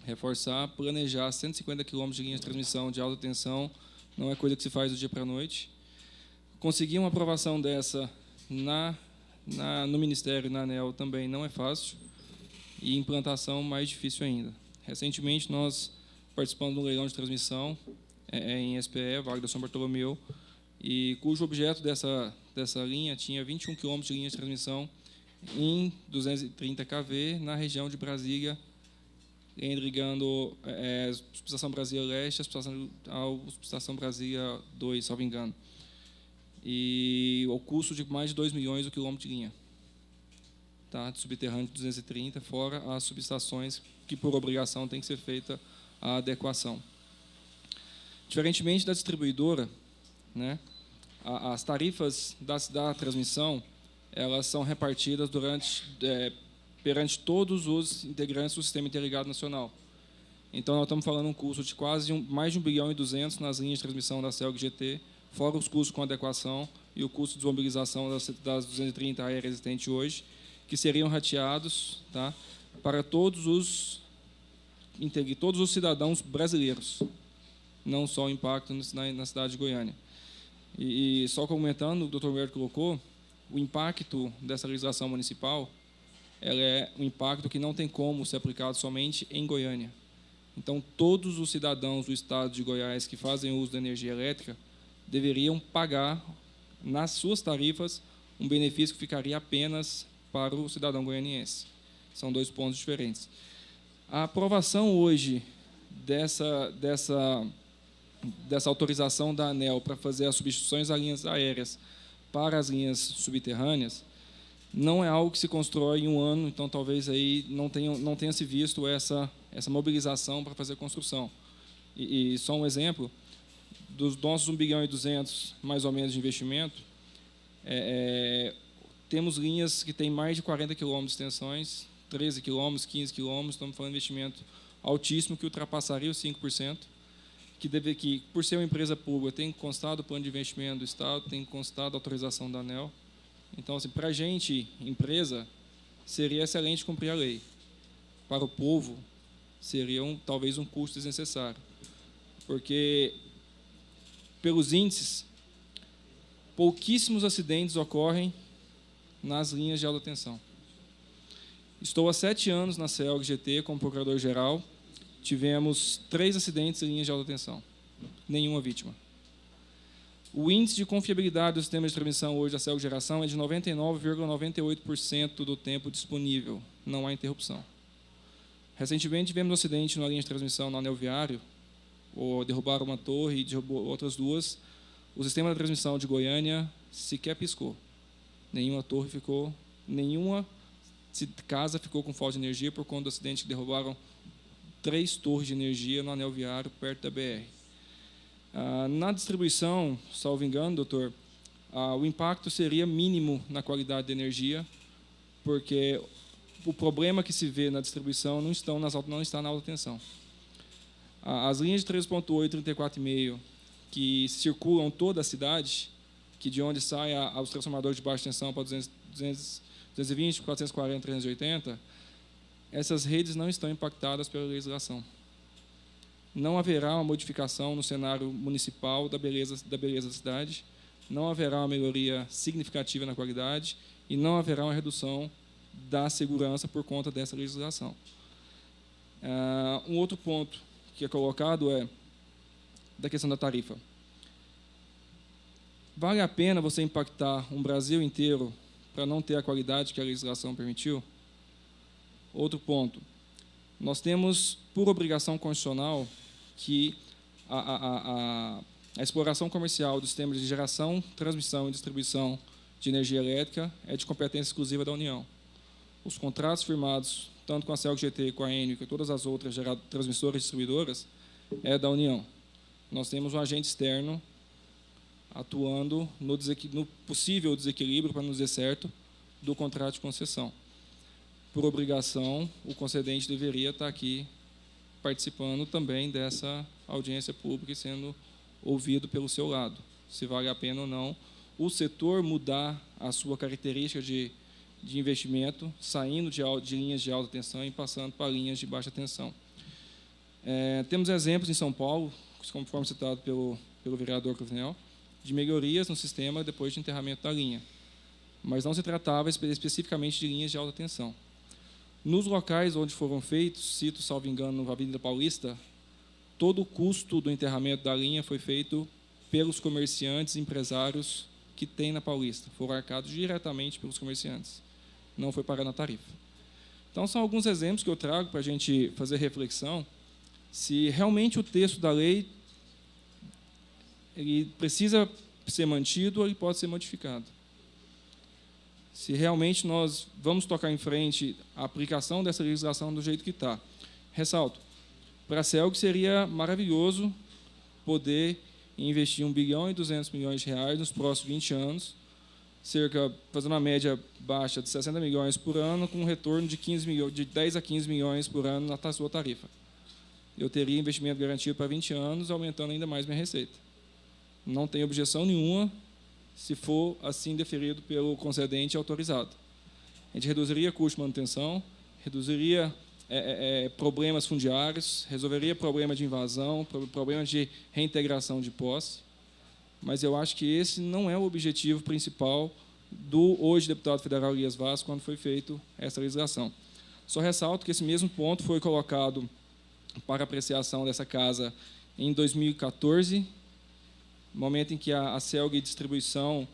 reforçar, planejar 150 km de linha de transmissão de alta tensão, não é coisa que se faz do dia para a noite. Conseguir uma aprovação dessa no Ministério e na ANEEL também não é fácil, e implantação mais difícil ainda. Recentemente, nós participamos de um leilão de transmissão em SPE, Vale do São Bartolomeu, e cujo objeto dessa linha tinha 21 km de linha de transmissão em 230 kV na região de Brasília, ligando a subestação Brasília Leste à subestação Brasília 2, salvo engano. E o custo de mais de 2 milhões o quilômetro de linha, tá, de subterrâneo de 230, fora as subestações que, por obrigação, tem que ser feita a adequação. Diferentemente da distribuidora, né, as tarifas da transmissão, elas são repartidas perante todos os integrantes do Sistema Interligado Nacional. Então, nós estamos falando um custo de quase mais de 1 bilhão e 200 nas linhas de transmissão da CELG GT, fora os custos com adequação e o custo de desmobilização das 230 aéreas existentes hoje, que seriam rateados, tá, para todos os cidadãos brasileiros, não só o impacto na cidade de Goiânia. E só comentando, o Dr. Humberto colocou, o impacto dessa legislação municipal, ela é um impacto que não tem como ser aplicado somente em Goiânia. Então, todos os cidadãos do estado de Goiás que fazem uso da energia elétrica deveriam pagar, nas suas tarifas, um benefício que ficaria apenas para o cidadão goianiense. São 2 pontos diferentes. A aprovação hoje dessa autorização da ANEEL para fazer as substituições das linhas aéreas para as linhas subterrâneas não é algo que se constrói em um ano, então talvez aí não tenha se visto essa mobilização para fazer a construção. E só um exemplo, dos nossos 1 bilhão e 200, mais ou menos, de investimento, temos linhas que têm mais de 40 km de extensões, 13 km, 15 km, estamos falando de investimento altíssimo, que ultrapassaria os 5%, que, por ser uma empresa pública, tem constado o plano de investimento do Estado, tem constado a autorização da ANEEL. Então, assim, para a gente, empresa, seria excelente cumprir a lei. Para o povo, seria talvez um custo desnecessário. Porque, pelos índices, pouquíssimos acidentes ocorrem nas linhas de alta tensão. Estou há 7 anos na CELG GT como procurador-geral. Tivemos 3 acidentes em linhas de alta tensão. Nenhuma vítima. O índice de confiabilidade do sistema de transmissão hoje da CELG Geração é de 99,98% do tempo disponível. Não há interrupção. Recentemente, tivemos um acidente na linha de transmissão no anel viário, derrubaram uma torre e derrubou outras 2. O sistema de transmissão de Goiânia sequer piscou. Nenhuma torre ficou, nenhuma casa ficou com falta de energia por conta do acidente que derrubaram 3 torres de energia no anel viário perto da BR. Na distribuição, salvo engano, doutor, o impacto seria mínimo na qualidade da energia, porque o problema que se vê na distribuição não está na alta tensão. As linhas de 3.8 e 34,5 que circulam toda a cidade, que de onde sai os transformadores de baixa tensão para 220, 440, 380, essas redes não estão impactadas pela legislação. Não haverá uma modificação no cenário municipal da beleza da cidade, não haverá uma melhoria significativa na qualidade e não haverá uma redução da segurança por conta dessa legislação. Um outro ponto que é colocado é da questão da tarifa. Vale a pena você impactar um Brasil inteiro para não ter a qualidade que a legislação permitiu? Outro ponto. Nós temos, por obrigação constitucional, que a exploração comercial dos sistemas de geração, transmissão e distribuição de energia elétrica é de competência exclusiva da União. Os contratos firmados, tanto com a CELG-GT, com a Enel e com todas as outras transmissoras e distribuidoras, é da União. Nós temos um agente externo atuando no possível desequilíbrio, para não dizer certo, do contrato de concessão. Por obrigação, o concedente deveria estar aqui participando também dessa audiência pública e sendo ouvido pelo seu lado, se vale a pena ou não o setor mudar a sua característica de investimento, saindo de linhas de alta tensão e passando para linhas de baixa tensão. Temos exemplos em São Paulo, conforme citado pelo vereador Cruvinel, de melhorias no sistema depois de enterramento da linha, mas não se tratava especificamente de linhas de alta tensão. Nos locais onde foram feitos, cito, salvo engano, na Avenida Paulista, todo o custo do enterramento da linha foi feito pelos comerciantes e empresários que tem na Paulista, foram arcados diretamente pelos comerciantes, não foi parar na tarifa. Então, são alguns exemplos que eu trago para a gente fazer reflexão, se realmente o texto da lei ele precisa ser mantido ou ele pode ser modificado. Se realmente nós vamos tocar em frente a aplicação dessa legislação do jeito que está. Ressalto, para a CELG seria maravilhoso poder investir 1 bilhão e 200 milhões de reais nos próximos 20 anos, fazendo uma média baixa de 60 milhões por ano, com um retorno de 10 a 15 milhões por ano na sua tarifa. Eu teria investimento garantido para 20 anos, aumentando ainda mais minha receita. Não tem objeção nenhuma se for assim deferido pelo concedente autorizado. A gente reduziria custo de manutenção, reduziria problemas fundiários, resolveria problema de invasão, problemas de reintegração de posse, mas eu acho que esse não é o objetivo principal do hoje deputado federal Elias Vaz quando foi feita essa legislação. Só ressalto que esse mesmo ponto foi colocado para apreciação dessa casa em 2014, momento em que a CELG Distribuição,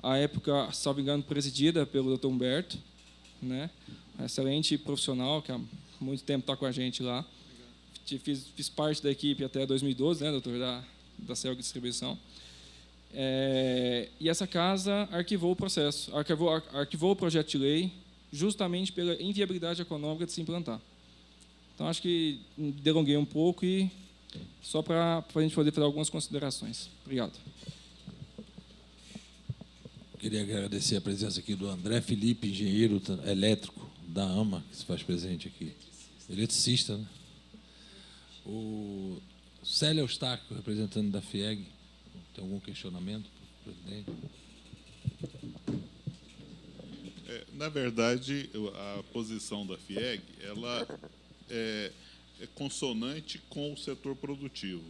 à época, salvo engano, presidida pelo Dr. Humberto, né, um excelente profissional, que há muito tempo está com a gente lá. Fiz parte da equipe até 2012, né, doutor, da CELG Distribuição. E essa casa arquivou o processo, arquivou o projeto de lei, justamente pela inviabilidade econômica de se implantar. Então, acho que delonguei um pouco e só para a gente poder fazer algumas considerações. Obrigado. Queria agradecer a presença aqui do André Felipe, engenheiro elétrico da AMA, que se faz presente aqui. Eletricista, né? O Célio Eustáquio, representante da FIEG. Tem algum questionamento para o presidente? Na verdade, a posição da FIEG ela é consonante com o setor produtivo.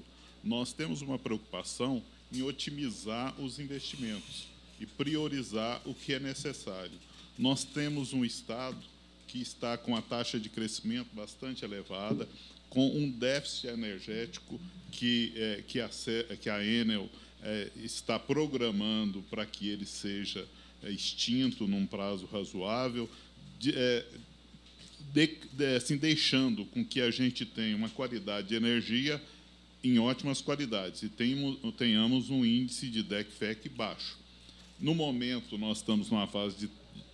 Nós temos uma preocupação em otimizar os investimentos e priorizar o que é necessário. Nós temos um Estado que está com a taxa de crescimento bastante elevada, com um déficit energético que a Enel está programando para que ele seja extinto num prazo razoável, assim, deixando com que a gente tenha uma qualidade de energia em ótimas qualidades e tenhamos um índice de DEC/FEC baixo. No momento, nós estamos numa fase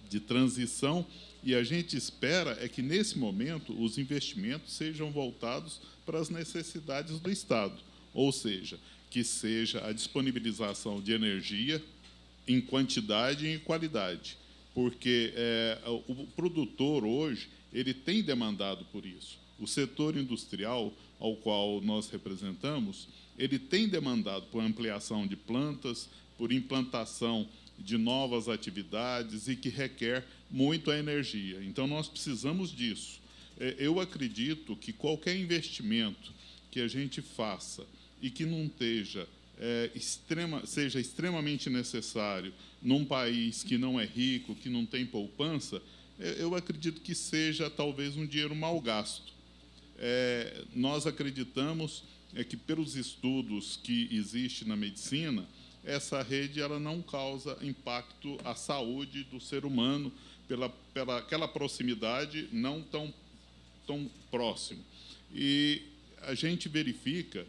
de transição E a gente espera é que, nesse momento, os investimentos sejam voltados para as necessidades do Estado, ou seja, que seja a disponibilização de energia em quantidade e em qualidade, porque o produtor hoje ele tem demandado por isso. O setor industrial ao qual nós representamos, ele tem demandado por ampliação de plantas, por implantação de novas atividades e que requer muito a energia. Então, nós precisamos disso. Eu acredito que qualquer investimento que a gente faça e que não seja extremamente necessário num país que não é rico, que não tem poupança, eu acredito que seja talvez um dinheiro mal gasto. Nós acreditamos que, pelos estudos que existem na medicina, essa rede ela não causa impacto à saúde do ser humano pela aquela proximidade não tão próximo. E a gente verifica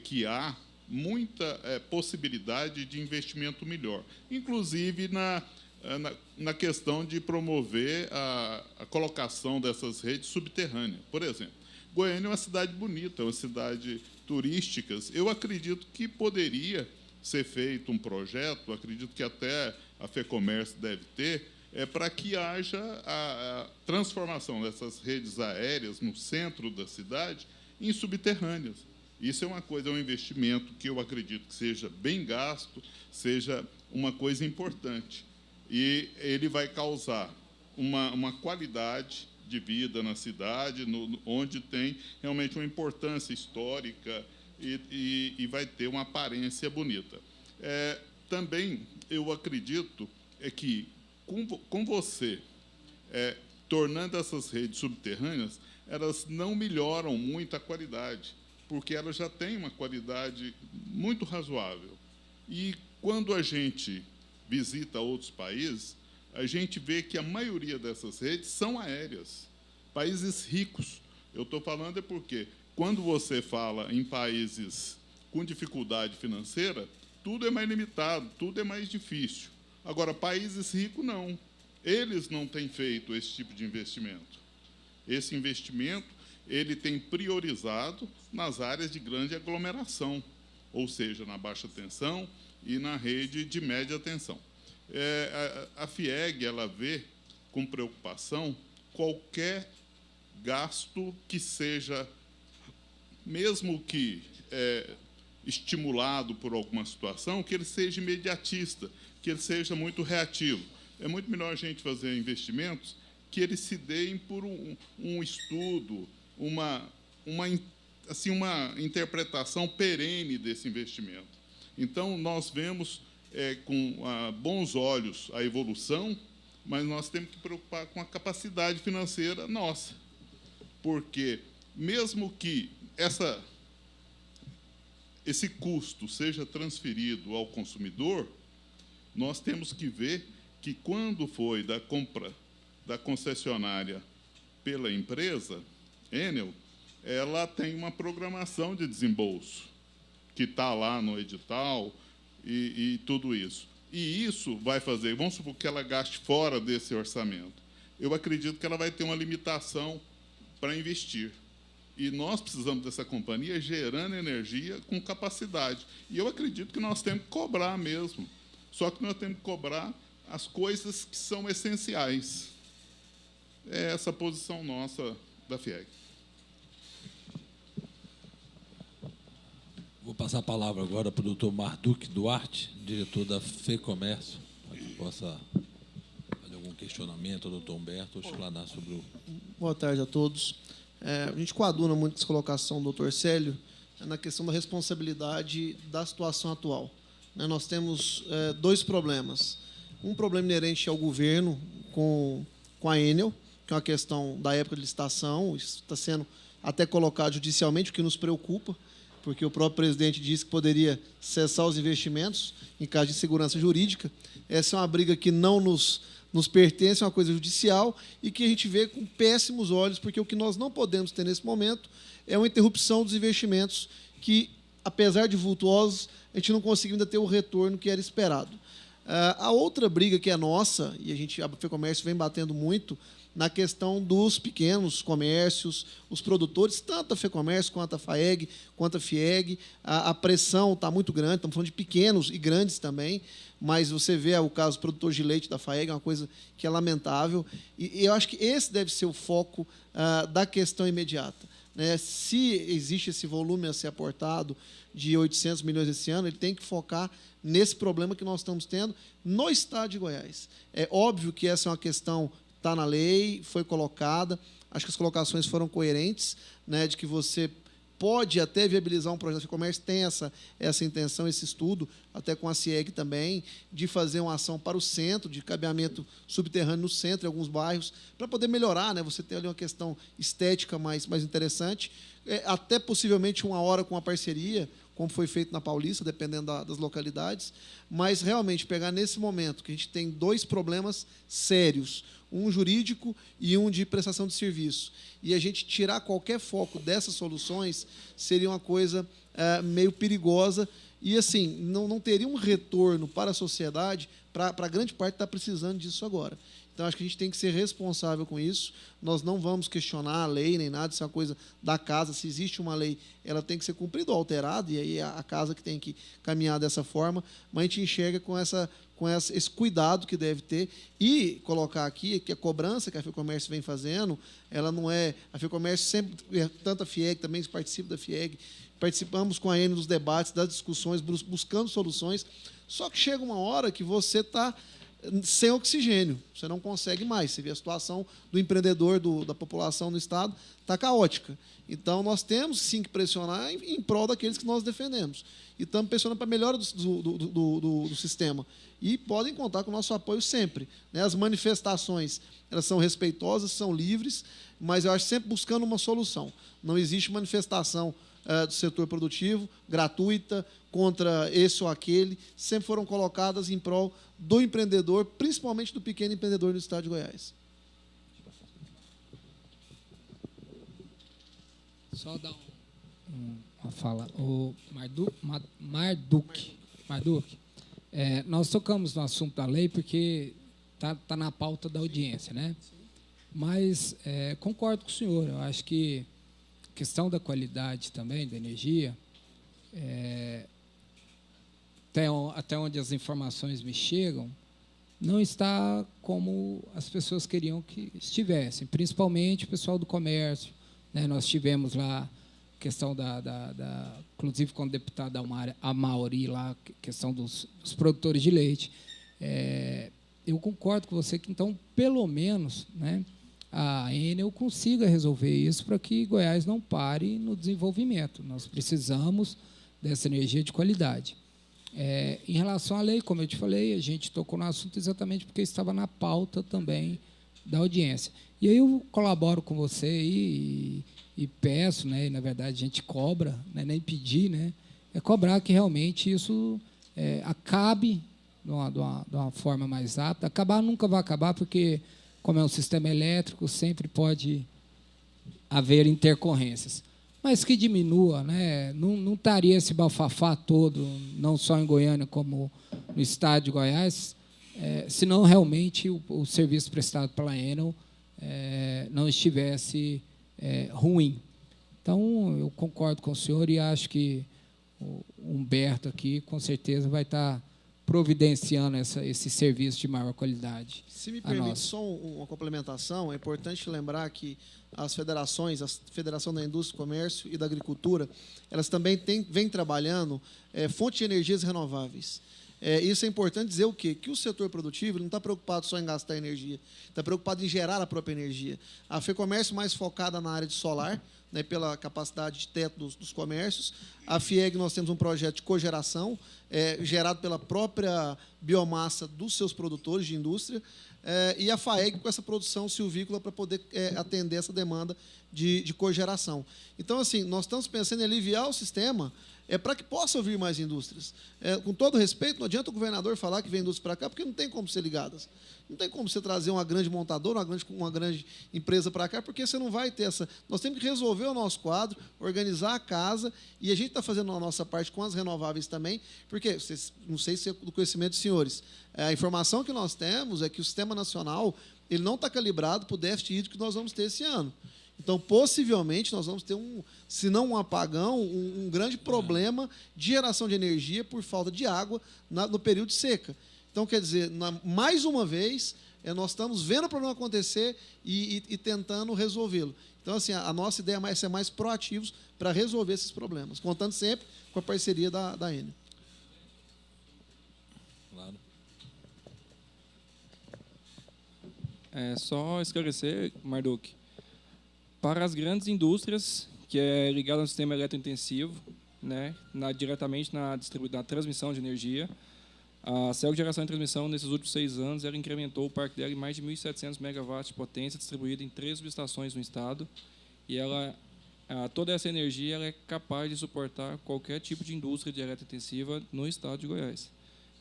que há muita possibilidade de investimento melhor, inclusive na questão de promover a colocação dessas redes subterrâneas. Por exemplo, Goiânia é uma cidade bonita, é uma cidade turística. Eu acredito que poderia ser feito um projeto, acredito que até a FEComércio deve ter, para que haja a transformação dessas redes aéreas no centro da cidade em subterrâneas. Isso é uma coisa, é um investimento que eu acredito que seja bem gasto, seja uma coisa importante. E ele vai causar uma qualidade de vida na cidade, onde tem realmente uma importância histórica e vai ter uma aparência bonita. Também eu acredito que com você tornando essas redes subterrâneas, elas não melhoram muito a qualidade, porque elas já têm uma qualidade muito razoável. E quando a gente visita outros países, a gente vê que a maioria dessas redes são aéreas. Países ricos. Eu estou falando porque, quando você fala em países com dificuldade financeira, tudo é mais limitado, tudo é mais difícil. Agora, países ricos, não. Eles não têm feito esse tipo de investimento. Esse investimento ele tem priorizado nas áreas de grande aglomeração, ou seja, na baixa tensão e na rede de média tensão. A FIEG ela vê com preocupação qualquer gasto que seja, mesmo que estimulado por alguma situação, que ele seja imediatista, que ele seja muito reativo. É muito melhor a gente fazer investimentos que eles se deem por um estudo, uma interpretação perene desse investimento. Então, nós vemos com bons olhos a evolução, mas nós temos que preocupar com a capacidade financeira nossa, porque, mesmo que esse custo seja transferido ao consumidor, nós temos que ver que, quando foi da compra da concessionária pela empresa, Enel, ela tem uma programação de desembolso, que está lá no edital e tudo isso. E isso vai fazer, vamos supor que ela gaste fora desse orçamento. Eu acredito que ela vai ter uma limitação para investir. E nós precisamos dessa companhia gerando energia com capacidade. E eu acredito que nós temos que cobrar mesmo. Só que nós temos que cobrar as coisas que são essenciais. É essa a posição nossa da FIEG. Vou passar a palavra agora para o doutor Marduk Duarte, diretor da FEComércio, para que possa fazer algum questionamento ao doutor Humberto ou explanar sobre o... Boa tarde a todos. A gente coaduna muito com essa colocação do doutor Célio na questão da responsabilidade da situação atual. Nós temos dois problemas. Um problema inerente ao governo com a Enel, que é uma questão da época de licitação, isso está sendo até colocado judicialmente, o que nos preocupa, porque o próprio presidente disse que poderia cessar os investimentos em caso de insegurança jurídica. Essa é uma briga que não nos pertence, é uma coisa judicial e que a gente vê com péssimos olhos, porque o que nós não podemos ter nesse momento é uma interrupção dos investimentos que, apesar de vultuosos, a gente não conseguiu ainda ter o retorno que era esperado. A outra briga que é nossa, e a FEComércio vem batendo muito na questão dos pequenos comércios, os produtores, tanto a FEComércio quanto a FAEG, quanto a FIEG. A pressão está muito grande, estamos falando de pequenos e grandes também, mas você vê o caso do produtor de leite da FAEG, é uma coisa que é lamentável. E eu acho que esse deve ser o foco da questão imediata. Né? Se existe esse volume a ser aportado de 800 milhões esse ano, ele tem que focar nesse problema que nós estamos tendo no estado de Goiás. É óbvio que essa é uma questão, está na lei, foi colocada, acho que as colocações foram coerentes, né, de que você pode até viabilizar um projeto de comércio, tem essa intenção, esse estudo, até com a CIEG também, de fazer uma ação para o centro, de cabeamento subterrâneo no centro, em alguns bairros, para poder melhorar, né? Você tem ali uma questão estética mais interessante, até possivelmente uma hora com a parceria, como foi feito na Paulista, dependendo das localidades, mas realmente pegar nesse momento que a gente tem dois problemas sérios, um jurídico e um de prestação de serviço, e a gente tirar qualquer foco dessas soluções seria uma coisa meio perigosa e assim não teria um retorno para a sociedade, para grande parte que está precisando disso agora. Então, acho que a gente tem que ser responsável com isso. Nós não vamos questionar a lei nem nada, isso é uma coisa da casa. Se existe uma lei, ela tem que ser cumprida ou alterada, e aí é a casa que tem que caminhar dessa forma. Mas a gente enxerga com esse cuidado que deve ter e colocar aqui que a cobrança que a FEComércio vem fazendo, ela não é... A FEComércio sempre, tanto a FIEG também participa da FIEG, participamos com a ANE dos debates, das discussões, buscando soluções. Só que chega uma hora que você está sem oxigênio, você não consegue mais. Você vê a situação do empreendedor, da população no Estado, está caótica. Então, nós temos, sim, que pressionar em prol daqueles que nós defendemos. E estamos pressionando para a melhora do sistema. E podem contar com o nosso apoio sempre. Né? As manifestações, elas são respeitosas, são livres, mas eu acho sempre buscando uma solução. Não existe manifestação do setor produtivo gratuita contra esse ou aquele, sempre foram colocadas em prol do empreendedor, principalmente do pequeno empreendedor no estado de Goiás. Só dar uma fala. O Marduk, nós tocamos no assunto da lei porque tá na pauta da audiência, né? Mas concordo com o senhor, eu acho que a questão da qualidade também, da energia, até onde as informações me chegam, não está como as pessoas queriam que estivessem, principalmente o pessoal do comércio. Né? Nós tivemos lá a questão inclusive com o deputado Amauri, lá, a questão dos produtores de leite. Eu concordo com você que, então, pelo menos, né, a Enel consiga resolver isso para que Goiás não pare no desenvolvimento. Nós precisamos dessa energia de qualidade. Em relação à lei, como eu te falei, a gente tocou no assunto exatamente porque estava na pauta também da audiência. E aí eu colaboro com você aí e peço, né, e, na verdade, a gente cobra, né, nem pedir, né, cobrar que realmente isso acabe de uma forma mais rápida. Acabar nunca vai acabar, porque, como é um sistema elétrico, sempre pode haver intercorrências. Mas que diminua, né? Não estaria esse bafafá todo, não só em Goiânia, como no estado de Goiás, senão realmente o serviço prestado pela Enel não estivesse ruim. Então, eu concordo com o senhor e acho que o Humberto aqui, com certeza, vai estar providenciando esse serviço de maior qualidade. Se me permite só uma complementação, é importante lembrar que as federações, a Federação da Indústria, do Comércio e da Agricultura, elas também vêm trabalhando fontes de energias renováveis. Isso é importante dizer o quê? Que o setor produtivo não está preocupado só em gastar energia, está preocupado em gerar a própria energia. A FEComércio mais focada na área de solar, né, pela capacidade de teto dos comércios. A FIEG, nós temos um projeto de cogeração, gerado pela própria biomassa dos seus produtores de indústria, e a FAEG com essa produção silvícola para poder atender essa demanda de cogeração. Então, assim, nós estamos pensando em aliviar o sistema para que possa vir mais indústrias. Com todo respeito, não adianta o governador falar que vem indústria para cá, porque não tem como ser ligadas. Não tem como você trazer uma grande montadora, uma grande empresa para cá, porque você não vai ter essa... Nós temos que resolver o nosso quadro, organizar a casa, e a gente está fazendo a nossa parte com as renováveis também, porque, não sei se é do conhecimento dos senhores, a informação que nós temos é que o Sistema Nacional ele não está calibrado para o déficit hídrico que nós vamos ter esse ano. Então, possivelmente, nós vamos ter, se não um apagão, um grande problema de geração de energia por falta de água no período de seca. Então, quer dizer, mais uma vez, nós estamos vendo o problema acontecer e tentando resolvê-lo. Então, assim, a nossa ideia é ser mais proativos para resolver esses problemas, contando sempre com a parceria da Enel. Claro. Só esclarecer, Marduk, para as grandes indústrias, que é ligado ao sistema eletrointensivo, né, diretamente na transmissão de energia, a CELG Geração e Transmissão, nesses últimos 6 anos, ela incrementou o parque dela em mais de 1.700 megawatts de potência, distribuída em 3 subestações no estado, e toda essa energia ela é capaz de suportar qualquer tipo de indústria de eletrointensiva no estado de Goiás.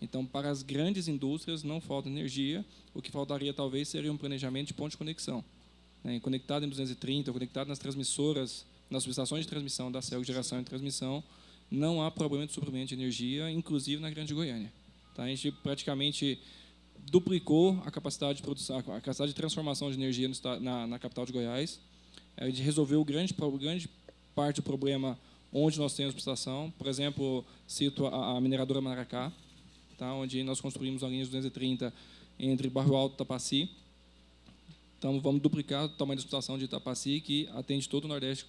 Então, para as grandes indústrias, não falta energia, o que faltaria talvez seria um planejamento de ponto de conexão. Conectado em 230, conectado nas transmissoras, nas subestações de transmissão da CELG Geração e Transmissão, não há problema de suprimento de energia, inclusive na Grande Goiânia. Tá? A gente praticamente duplicou a capacidade de produção, a capacidade de transformação de energia na capital de Goiás. A gente resolveu grande parte do problema onde nós temos subestação. Por exemplo, cito a mineradora Maracá, tá? Onde nós construímos a linha de 230 entre Barro Alto e Tapaci. Então, vamos duplicar o tamanho da subestação de Itapaci, que atende todo o Nordeste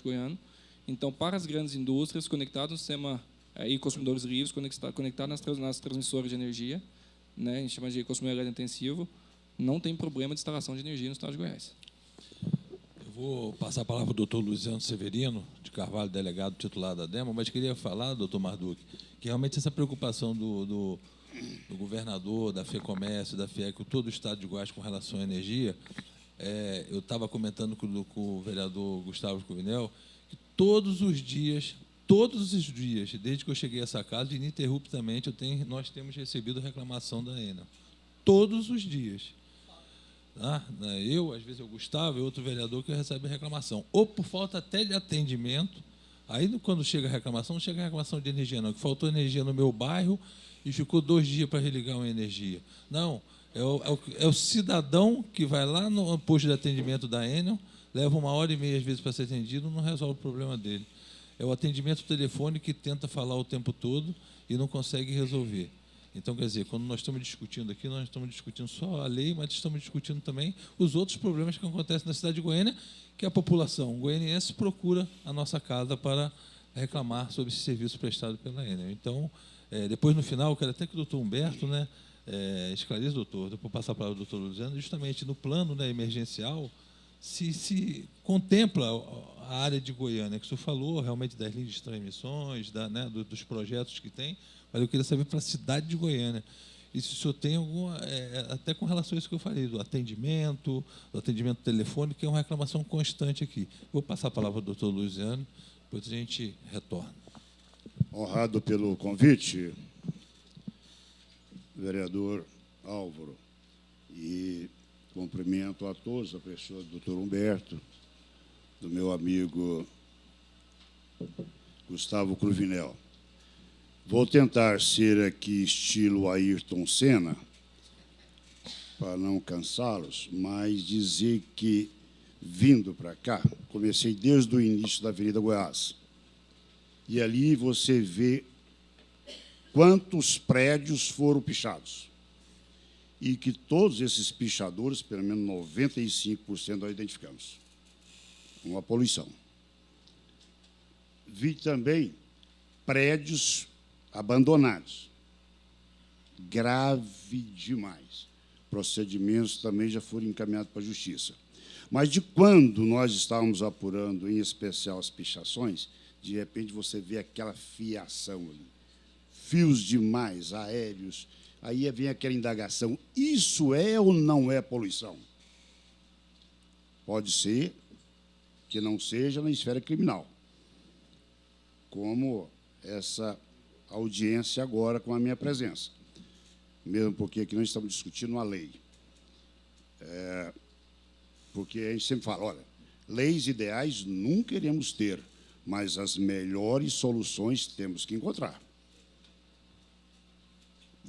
goiano. Então, para as grandes indústrias, conectadas no sistema e consumidores livres, conectados nas transmissoras de energia, né, a gente chama de consumidor intensivo, não tem problema de instalação de energia no estado de Goiás. Eu vou passar a palavra para o doutor Luciano Severino, de Carvalho, delegado titular da DEMA, mas queria falar, doutor Marduk, que realmente essa preocupação do governador, da FEComércio, da FIEC, todo o estado de Goiás com relação à energia, eu estava comentando com o vereador Gustavo Cruvinel, que todos os dias, desde que eu cheguei a essa casa, ininterruptamente, nós temos recebido reclamação da Enel. Todos os dias. Tá? Às vezes o Gustavo, e outro vereador que recebe reclamação. Ou por falta até de atendimento. Aí, quando chega a reclamação, não chega a reclamação de energia, não. Que faltou energia no meu bairro e ficou 2 dias para religar uma energia. Não, é o cidadão que vai lá no posto de atendimento da Enel, leva 1h30, às vezes, para ser atendido, não resolve o problema dele. É o atendimento telefônico que tenta falar o tempo todo e não consegue resolver. Então, quer dizer, quando nós estamos discutindo aqui, nós estamos discutindo só a lei, mas estamos discutindo também os outros problemas que acontecem na cidade de Goiânia, que a população goianiense procura a nossa casa para reclamar sobre esse serviço prestado pela Enel. Então, depois, no final, eu quero até que o doutor Humberto esclareça, doutor, depois passar para o doutor Luciano, justamente no plano emergencial, se contempla a área de Goiânia, que o senhor falou realmente das linhas de transmissões, dos projetos que tem, mas eu queria saber para a cidade de Goiânia. E se o senhor tem alguma, até com relação a isso que eu falei, do atendimento telefônico, que é uma reclamação constante aqui. Vou passar a palavra ao doutor Luciano, depois a gente retorna. Honrado pelo convite, vereador Álvaro, e cumprimento a todos, a pessoa do doutor Humberto, do meu amigo Gustavo Cruvinel. Vou tentar ser aqui estilo Ayrton Senna, para não cansá-los, mas dizer que, vindo para cá, comecei desde o início da Avenida Goiás. E ali você vê quantos prédios foram pichados. E que todos esses pichadores, pelo menos 95%, nós identificamos. Uma poluição. Vi também prédios abandonados. Grave demais. Procedimentos também já foram encaminhados para a Justiça. Mas de quando nós estávamos apurando, em especial, as pichações, de repente você vê aquela fiação ali. Fios demais, aéreos. Aí vem aquela indagação, isso é ou não é poluição? Pode ser que não seja na esfera criminal, como essa audiência agora com a minha presença. Mesmo porque aqui nós estamos discutindo a lei. Porque a gente sempre fala, olha, leis ideais nunca iremos ter, mas as melhores soluções temos que encontrar.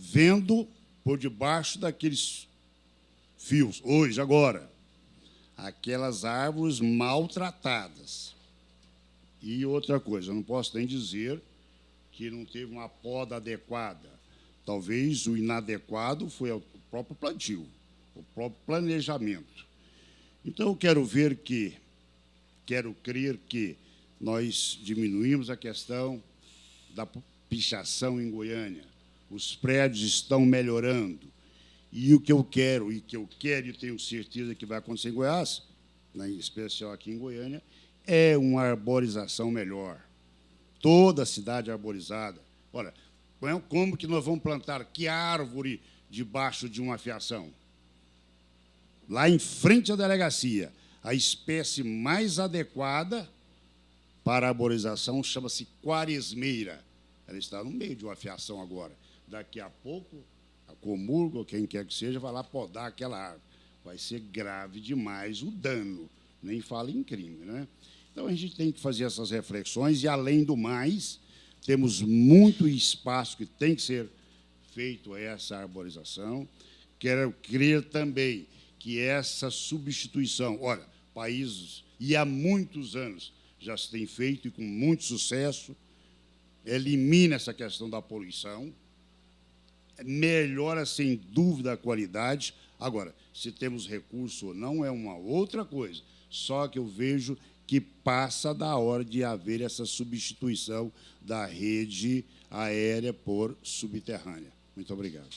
Vendo por debaixo daqueles fios, hoje, agora. Aquelas árvores maltratadas. E outra coisa, eu não posso nem dizer que não teve uma poda adequada. Talvez o inadequado foi o próprio plantio, o próprio planejamento. Então, eu quero crer que nós diminuímos a questão da pichação em Goiânia. Os prédios estão melhorando. E o que eu quero, e tenho certeza que vai acontecer em Goiás, em especial aqui em Goiânia, é uma arborização melhor. Toda a cidade arborizada. Olha, como que nós vamos plantar que árvore debaixo de uma fiação? Lá em frente à delegacia, a espécie mais adequada para a arborização chama-se quaresmeira. Ela está no meio de uma fiação agora. Daqui a pouco, a Comurgo, ou quem quer que seja, vai lá podar aquela árvore. Vai ser grave demais o dano, nem fala em crime, né? Então, a gente tem que fazer essas reflexões e, além do mais, temos muito espaço que tem que ser feito essa arborização. Quero crer também que essa substituição, olha, países, e há muitos anos já se tem feito e com muito sucesso, elimina essa questão da poluição, melhora, sem dúvida, a qualidade. Agora, se temos recurso ou não é uma outra coisa, só que eu vejo que passa da hora de haver essa substituição da rede aérea por subterrânea. Muito obrigado.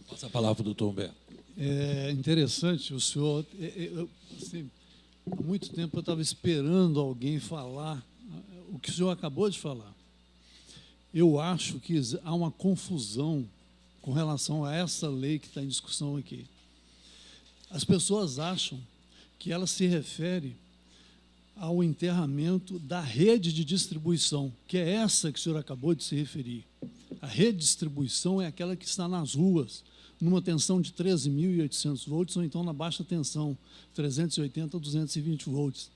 Passa a palavra para o doutor Humberto. É interessante, o senhor... assim, há muito tempo eu estava esperando alguém falar o que o senhor acabou de falar. Eu acho que há uma confusão com relação a essa lei que está em discussão aqui. As pessoas acham que ela se refere ao enterramento da rede de distribuição, que é essa que o senhor acabou de se referir. A rede de distribuição é aquela que está nas ruas, numa tensão de 13.800 volts, ou então na baixa tensão, 380 a 220 volts,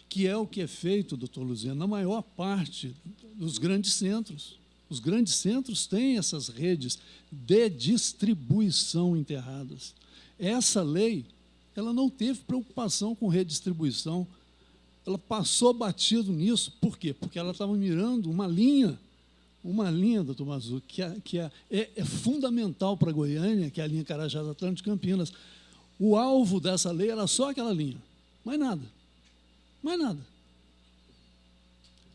que é o que é feito, doutor Luziano, na maior parte dos grandes centros. Os grandes centros têm essas redes de distribuição enterradas. Essa lei, ela não teve preocupação com redistribuição, ela passou batido nisso. Por quê? Porque ela estava mirando uma linha, doutor Mazzucchi, que é fundamental para Goiânia, que é a linha Carajás Atlântico Campinas. O alvo dessa lei era só aquela linha, mais nada.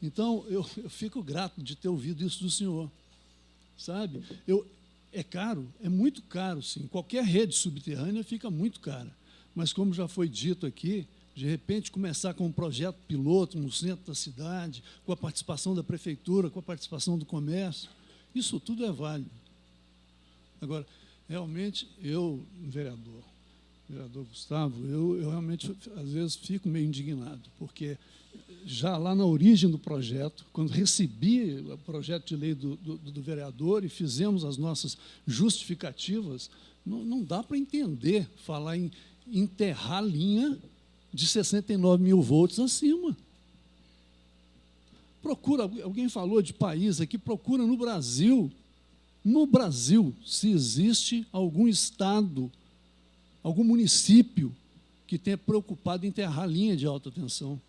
Então, eu fico grato de ter ouvido isso do senhor, sabe? É caro, é muito caro, sim. Qualquer rede subterrânea fica muito cara. Mas, como já foi dito aqui, de repente começar com um projeto piloto no centro da cidade, com a participação da prefeitura, com a participação do comércio, isso tudo é válido. Agora, realmente, vereador Gustavo, eu realmente, às vezes, fico meio indignado, porque já lá na origem do projeto, quando recebi o projeto de lei do vereador e fizemos as nossas justificativas, não dá para entender falar em enterrar linha de 69 mil volts acima. Procura, alguém falou de país aqui, procura no Brasil, se existe algum estado, algum município que tenha preocupado em enterrar linha de alta tensão.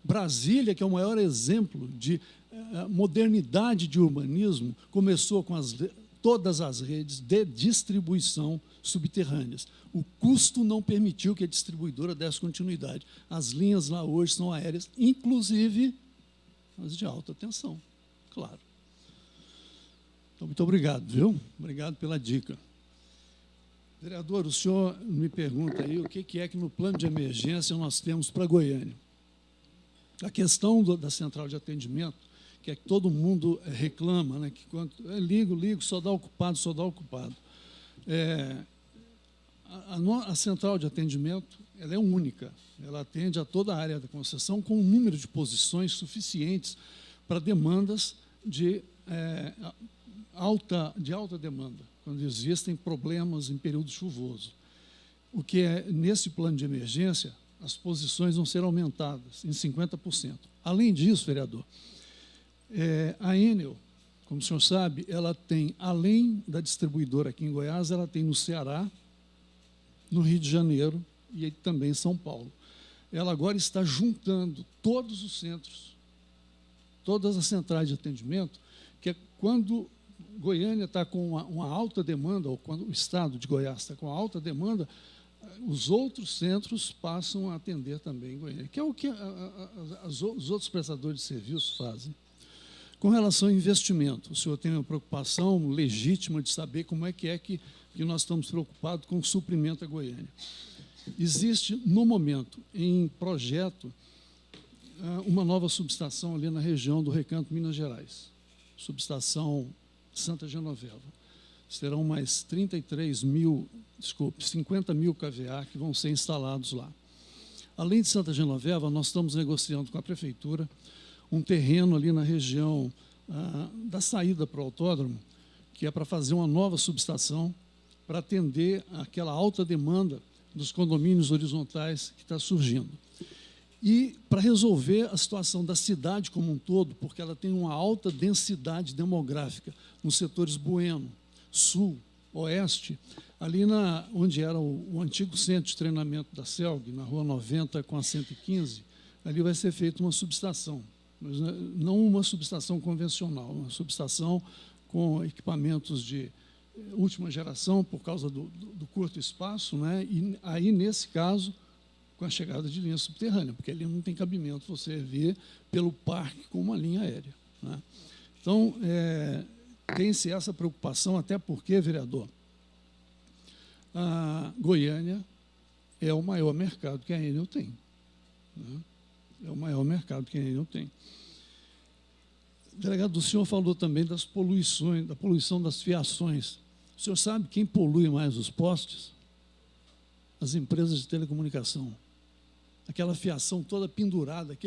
Brasília, que é o maior exemplo de modernidade de urbanismo, começou com todas as redes de distribuição subterrâneas. O custo não permitiu que a distribuidora desse continuidade. As linhas lá hoje são aéreas, inclusive as de alta tensão, claro. Então, muito obrigado, viu? Obrigado pela dica. Vereador, o senhor me pergunta aí o que é que no plano de emergência nós temos para Goiânia. A questão da central de atendimento, que é que todo mundo reclama, né, que quando ligo, só dá ocupado. A central de atendimento, ela é única, ela atende a toda a área da concessão com um número de posições suficientes para demandas de alta demanda, quando existem problemas em período chuvoso. O que é, nesse plano de emergência, as posições vão ser aumentadas em 50%. Além disso, vereador, a Enel Como o senhor sabe, ela tem, além da distribuidora aqui em Goiás, ela tem no Ceará, no Rio de Janeiro e também em São Paulo. Ela agora está juntando todos os centros, todas as centrais de atendimento, que é quando Goiânia está com uma alta demanda, ou quando o estado de Goiás está com alta demanda, os outros centros passam a atender também Goiânia, que é o que os outros prestadores de serviços fazem. Com relação ao investimento, o senhor tem uma preocupação legítima de saber como é que nós estamos preocupados com o suprimento a Goiânia. Existe, no momento, em projeto, uma nova subestação ali na região do Recanto, Minas Gerais, subestação Santa Genoveva. Serão mais 50 mil kVA que vão ser instalados lá. Além de Santa Genoveva, nós estamos negociando com a Prefeitura um terreno ali na região da saída para o autódromo, que é para fazer uma nova subestação para atender aquela alta demanda dos condomínios horizontais que está surgindo. E para resolver a situação da cidade como um todo, porque ela tem uma alta densidade demográfica nos setores Bueno, Sul, Oeste, ali onde era o antigo centro de treinamento da CELG, na Rua 90 com a 115, ali vai ser feita uma subestação, mas não uma subestação convencional, uma subestação com equipamentos de última geração, por causa do curto espaço, né? E aí, nesse caso, com a chegada de linha subterrânea, porque ali não tem cabimento você vir pelo parque com uma linha aérea, né? Então, tem-se essa preocupação, até porque, vereador, a Goiânia é o maior mercado que a Enel tem, né? É o maior mercado que a Enel tem. Delegado, o senhor falou também das poluições, da poluição das fiações. O senhor sabe quem polui mais os postes? As empresas de telecomunicação. Aquela fiação toda pendurada,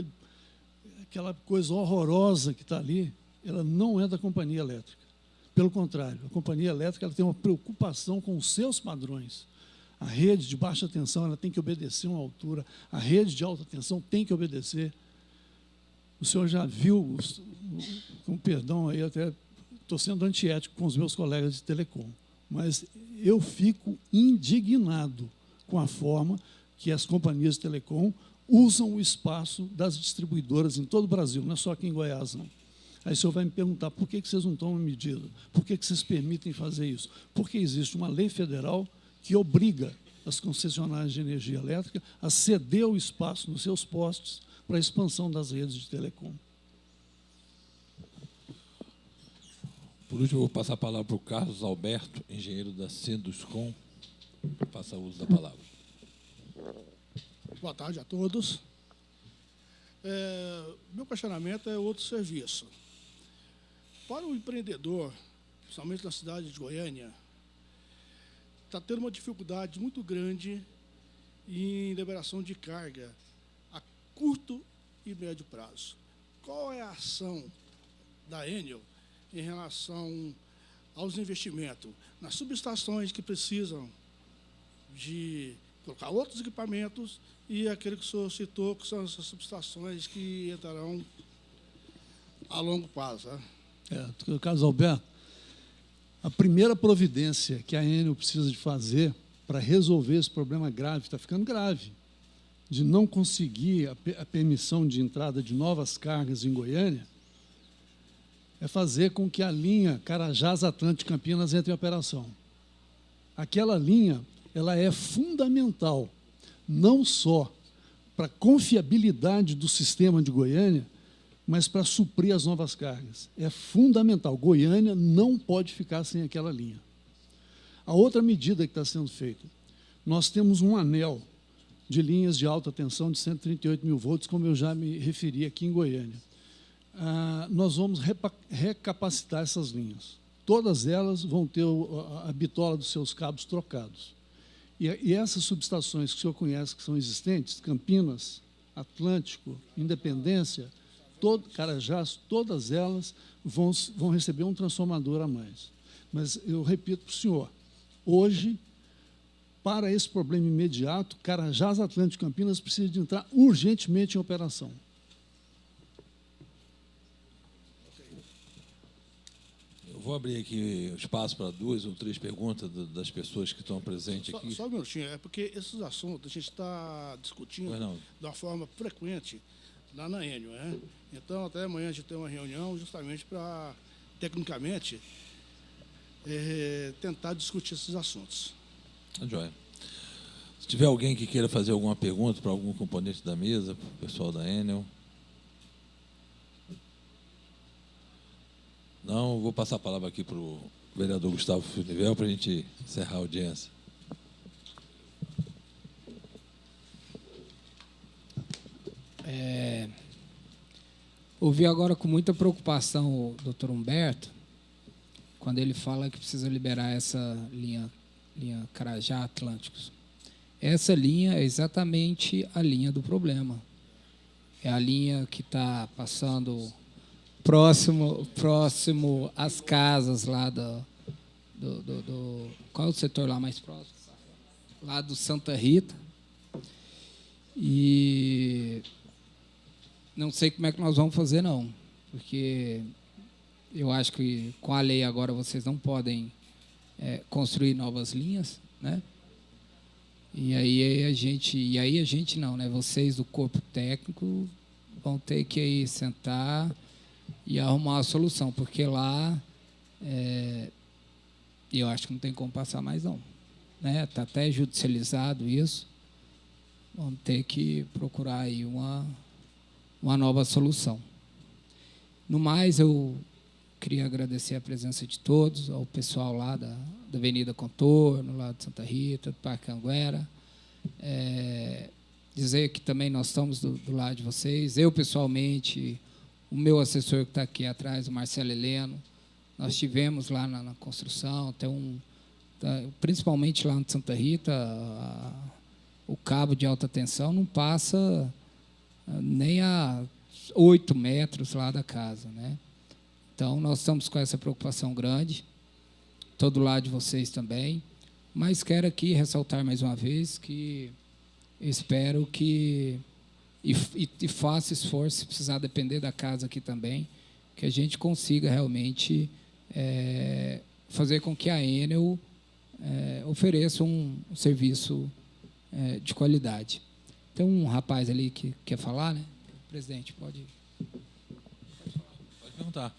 aquela coisa horrorosa que está ali, ela não é da companhia elétrica. Pelo contrário, a companhia elétrica ela tem uma preocupação com os seus padrões. A rede de baixa tensão ela tem que obedecer uma altura, a rede de alta tensão tem que obedecer. O senhor já viu, com perdão, aí até estou sendo antiético com os meus colegas de telecom, mas eu fico indignado com a forma que as companhias de telecom usam o espaço das distribuidoras em todo o Brasil, não é só aqui em Goiás, não. Aí o senhor vai me perguntar, por que vocês não tomam medida? Por que vocês permitem fazer isso? Porque existe uma lei federal que obriga as concessionárias de energia elétrica a ceder o espaço nos seus postes para a expansão das redes de telecom. Por último, eu vou passar a palavra para o Carlos Alberto, engenheiro da Sinduscom. Faça uso da palavra. Boa tarde a todos. Meu questionamento é outro serviço. Para o empreendedor, principalmente na cidade de Goiânia, está tendo uma dificuldade muito grande em liberação de carga a curto e médio prazo. Qual é a ação da Enel em relação aos investimentos nas subestações que precisam de colocar outros equipamentos e aquele que o senhor citou, que são essas subestações que entrarão a longo prazo, né? Carlos Alberto, a primeira providência que a Enel precisa de fazer para resolver esse problema grave, está ficando grave, de não conseguir a permissão de entrada de novas cargas em Goiânia, é fazer com que a linha Carajás Atlântico Campinas entre em operação. Aquela linha ela é fundamental, não só para a confiabilidade do sistema de Goiânia, mas para suprir as novas cargas. É fundamental. Goiânia não pode ficar sem aquela linha. A outra medida que está sendo feita, nós temos um anel de linhas de alta tensão de 138 mil volts, como eu já me referi aqui em Goiânia. Nós vamos recapacitar essas linhas. Todas elas vão ter a bitola dos seus cabos trocados. E essas subestações que o senhor conhece, que são existentes, Campinas, Atlântico, Independência, Carajás, todas elas vão receber um transformador a mais. Mas eu repito para o senhor, hoje, para esse problema imediato, Carajás, Atlântico e Campinas precisa de entrar urgentemente em operação. vou abrir aqui espaço para 2 ou 3 perguntas das pessoas que estão presentes aqui. Só um minutinho, é porque esses assuntos a gente está discutindo de uma forma frequente lá na Enel, né? Então, até amanhã a gente tem uma reunião justamente para, tecnicamente, tentar discutir esses assuntos. Joia. Se tiver alguém que queira fazer alguma pergunta para algum componente da mesa, para o pessoal da Enel. Não, vou passar a palavra aqui para o vereador Gustavo Funivel para a gente encerrar a audiência. Ouvi agora com muita preocupação o doutor Humberto, quando ele fala que precisa liberar essa linha Carajá Atlânticos. Essa linha é exatamente a linha do problema. É a linha que está passando próximo às casas lá qual é o setor lá mais próximo? Lá do Santa Rita. E não sei como é que nós vamos fazer, não. Porque eu acho que com a lei agora vocês não podem construir novas linhas, né? E aí a gente não, né? Vocês do corpo técnico vão ter que aí sentar e arrumar uma solução, porque lá eu acho que não tem como passar mais, não. Né? Está até judicializado isso. Vamos ter que procurar aí uma nova solução. No mais, eu queria agradecer a presença de todos, ao pessoal lá da Avenida Contorno, lá de Santa Rita, do Parque Anguera. Dizer que também nós estamos do lado de vocês. Eu, pessoalmente, o meu assessor que está aqui atrás, o Marcelo Heleno, nós estivemos lá na construção, principalmente lá no Santa Rita, o cabo de alta tensão não passa nem a 8 metros lá da casa, né? Então, nós estamos com essa preocupação grande, todo lado de vocês também, mas quero aqui ressaltar mais uma vez que espero que, e faça esforço, se precisar depender da casa aqui também, que a gente consiga realmente fazer com que a Enel ofereça um serviço de qualidade. Tem um rapaz ali que quer falar, né? Presidente, pode perguntar.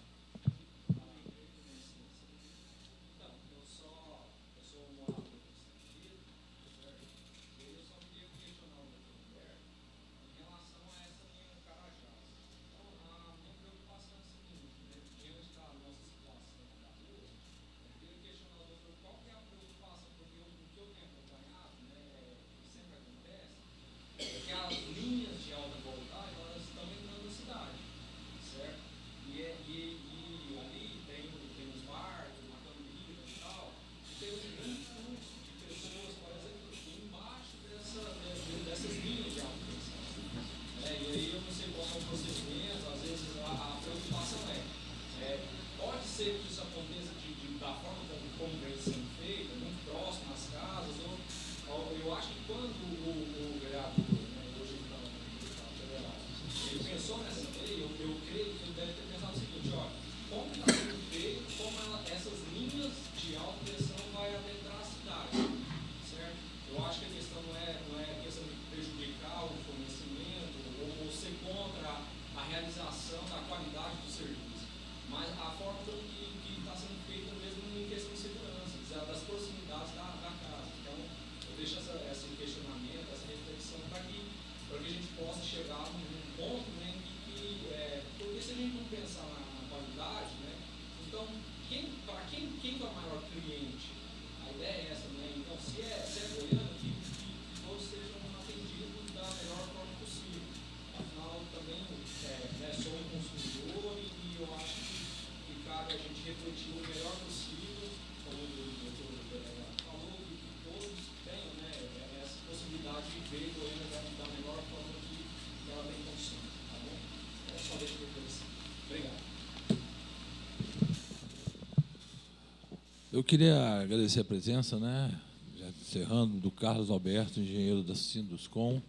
Eu queria agradecer a presença, né, já encerrando, do Carlos Alberto, engenheiro da Sinduscom.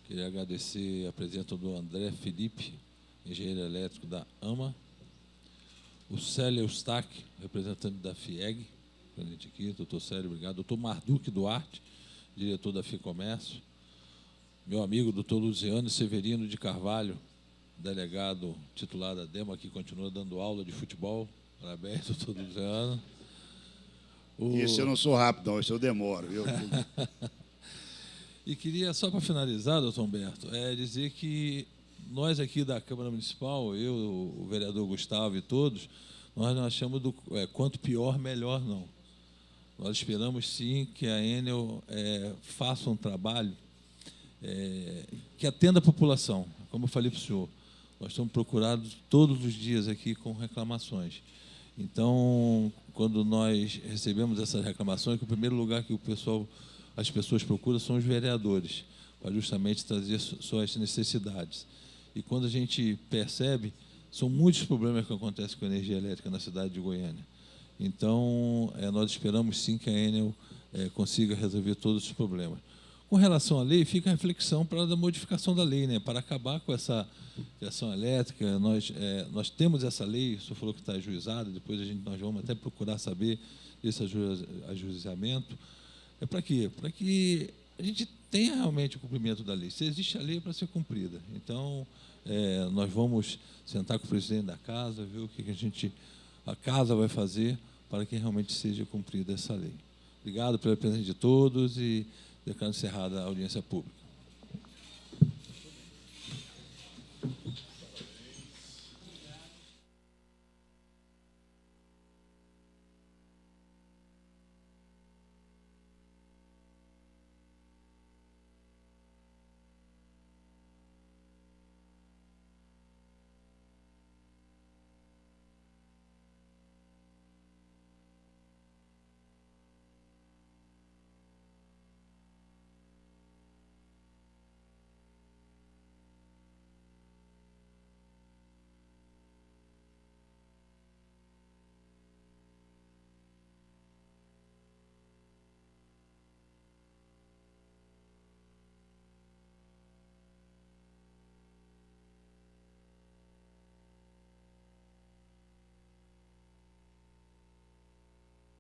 Queria agradecer a presença do André Felipe, engenheiro elétrico da AMA. o Célio Eustáquio, representante da FIEG, presente aqui, doutor Célio, obrigado. Doutor Marduque Duarte, diretor da FIComércio. Meu amigo, doutor Luziano Severino de Carvalho, delegado titular da DEMA, que continua dando aula de futebol. Parabéns, doutor Luziano. Esse eu não sou rápido, não, esse eu demoro, viu? E queria, só para finalizar, doutor Humberto, dizer que nós aqui da Câmara Municipal, eu, o vereador Gustavo e todos, nós não achamos quanto pior, melhor não. Nós esperamos, sim, que a Enel faça um trabalho que atenda a população. Como eu falei para o senhor, nós estamos procurados todos os dias aqui com reclamações. Então, quando nós recebemos essas reclamações, que o primeiro lugar que as pessoas procuram são os vereadores, para justamente trazer suas necessidades. E quando a gente percebe, são muitos problemas que acontecem com a energia elétrica na cidade de Goiânia. Então, nós esperamos sim que a Enel consiga resolver todos os problemas. Com relação à lei, fica a reflexão para a modificação da lei, né? Para acabar com essa fiação elétrica. Nós temos essa lei, o senhor falou que está ajuizada, depois nós vamos até procurar saber esse ajuizamento. Para quê? Para que a gente tenha realmente o cumprimento da lei. Se existe a lei, é para ser cumprida. Então, nós vamos sentar com o presidente da casa, ver o que a casa vai fazer para que realmente seja cumprida essa lei. Obrigado pela presença de todos e declaro encerrada a audiência pública.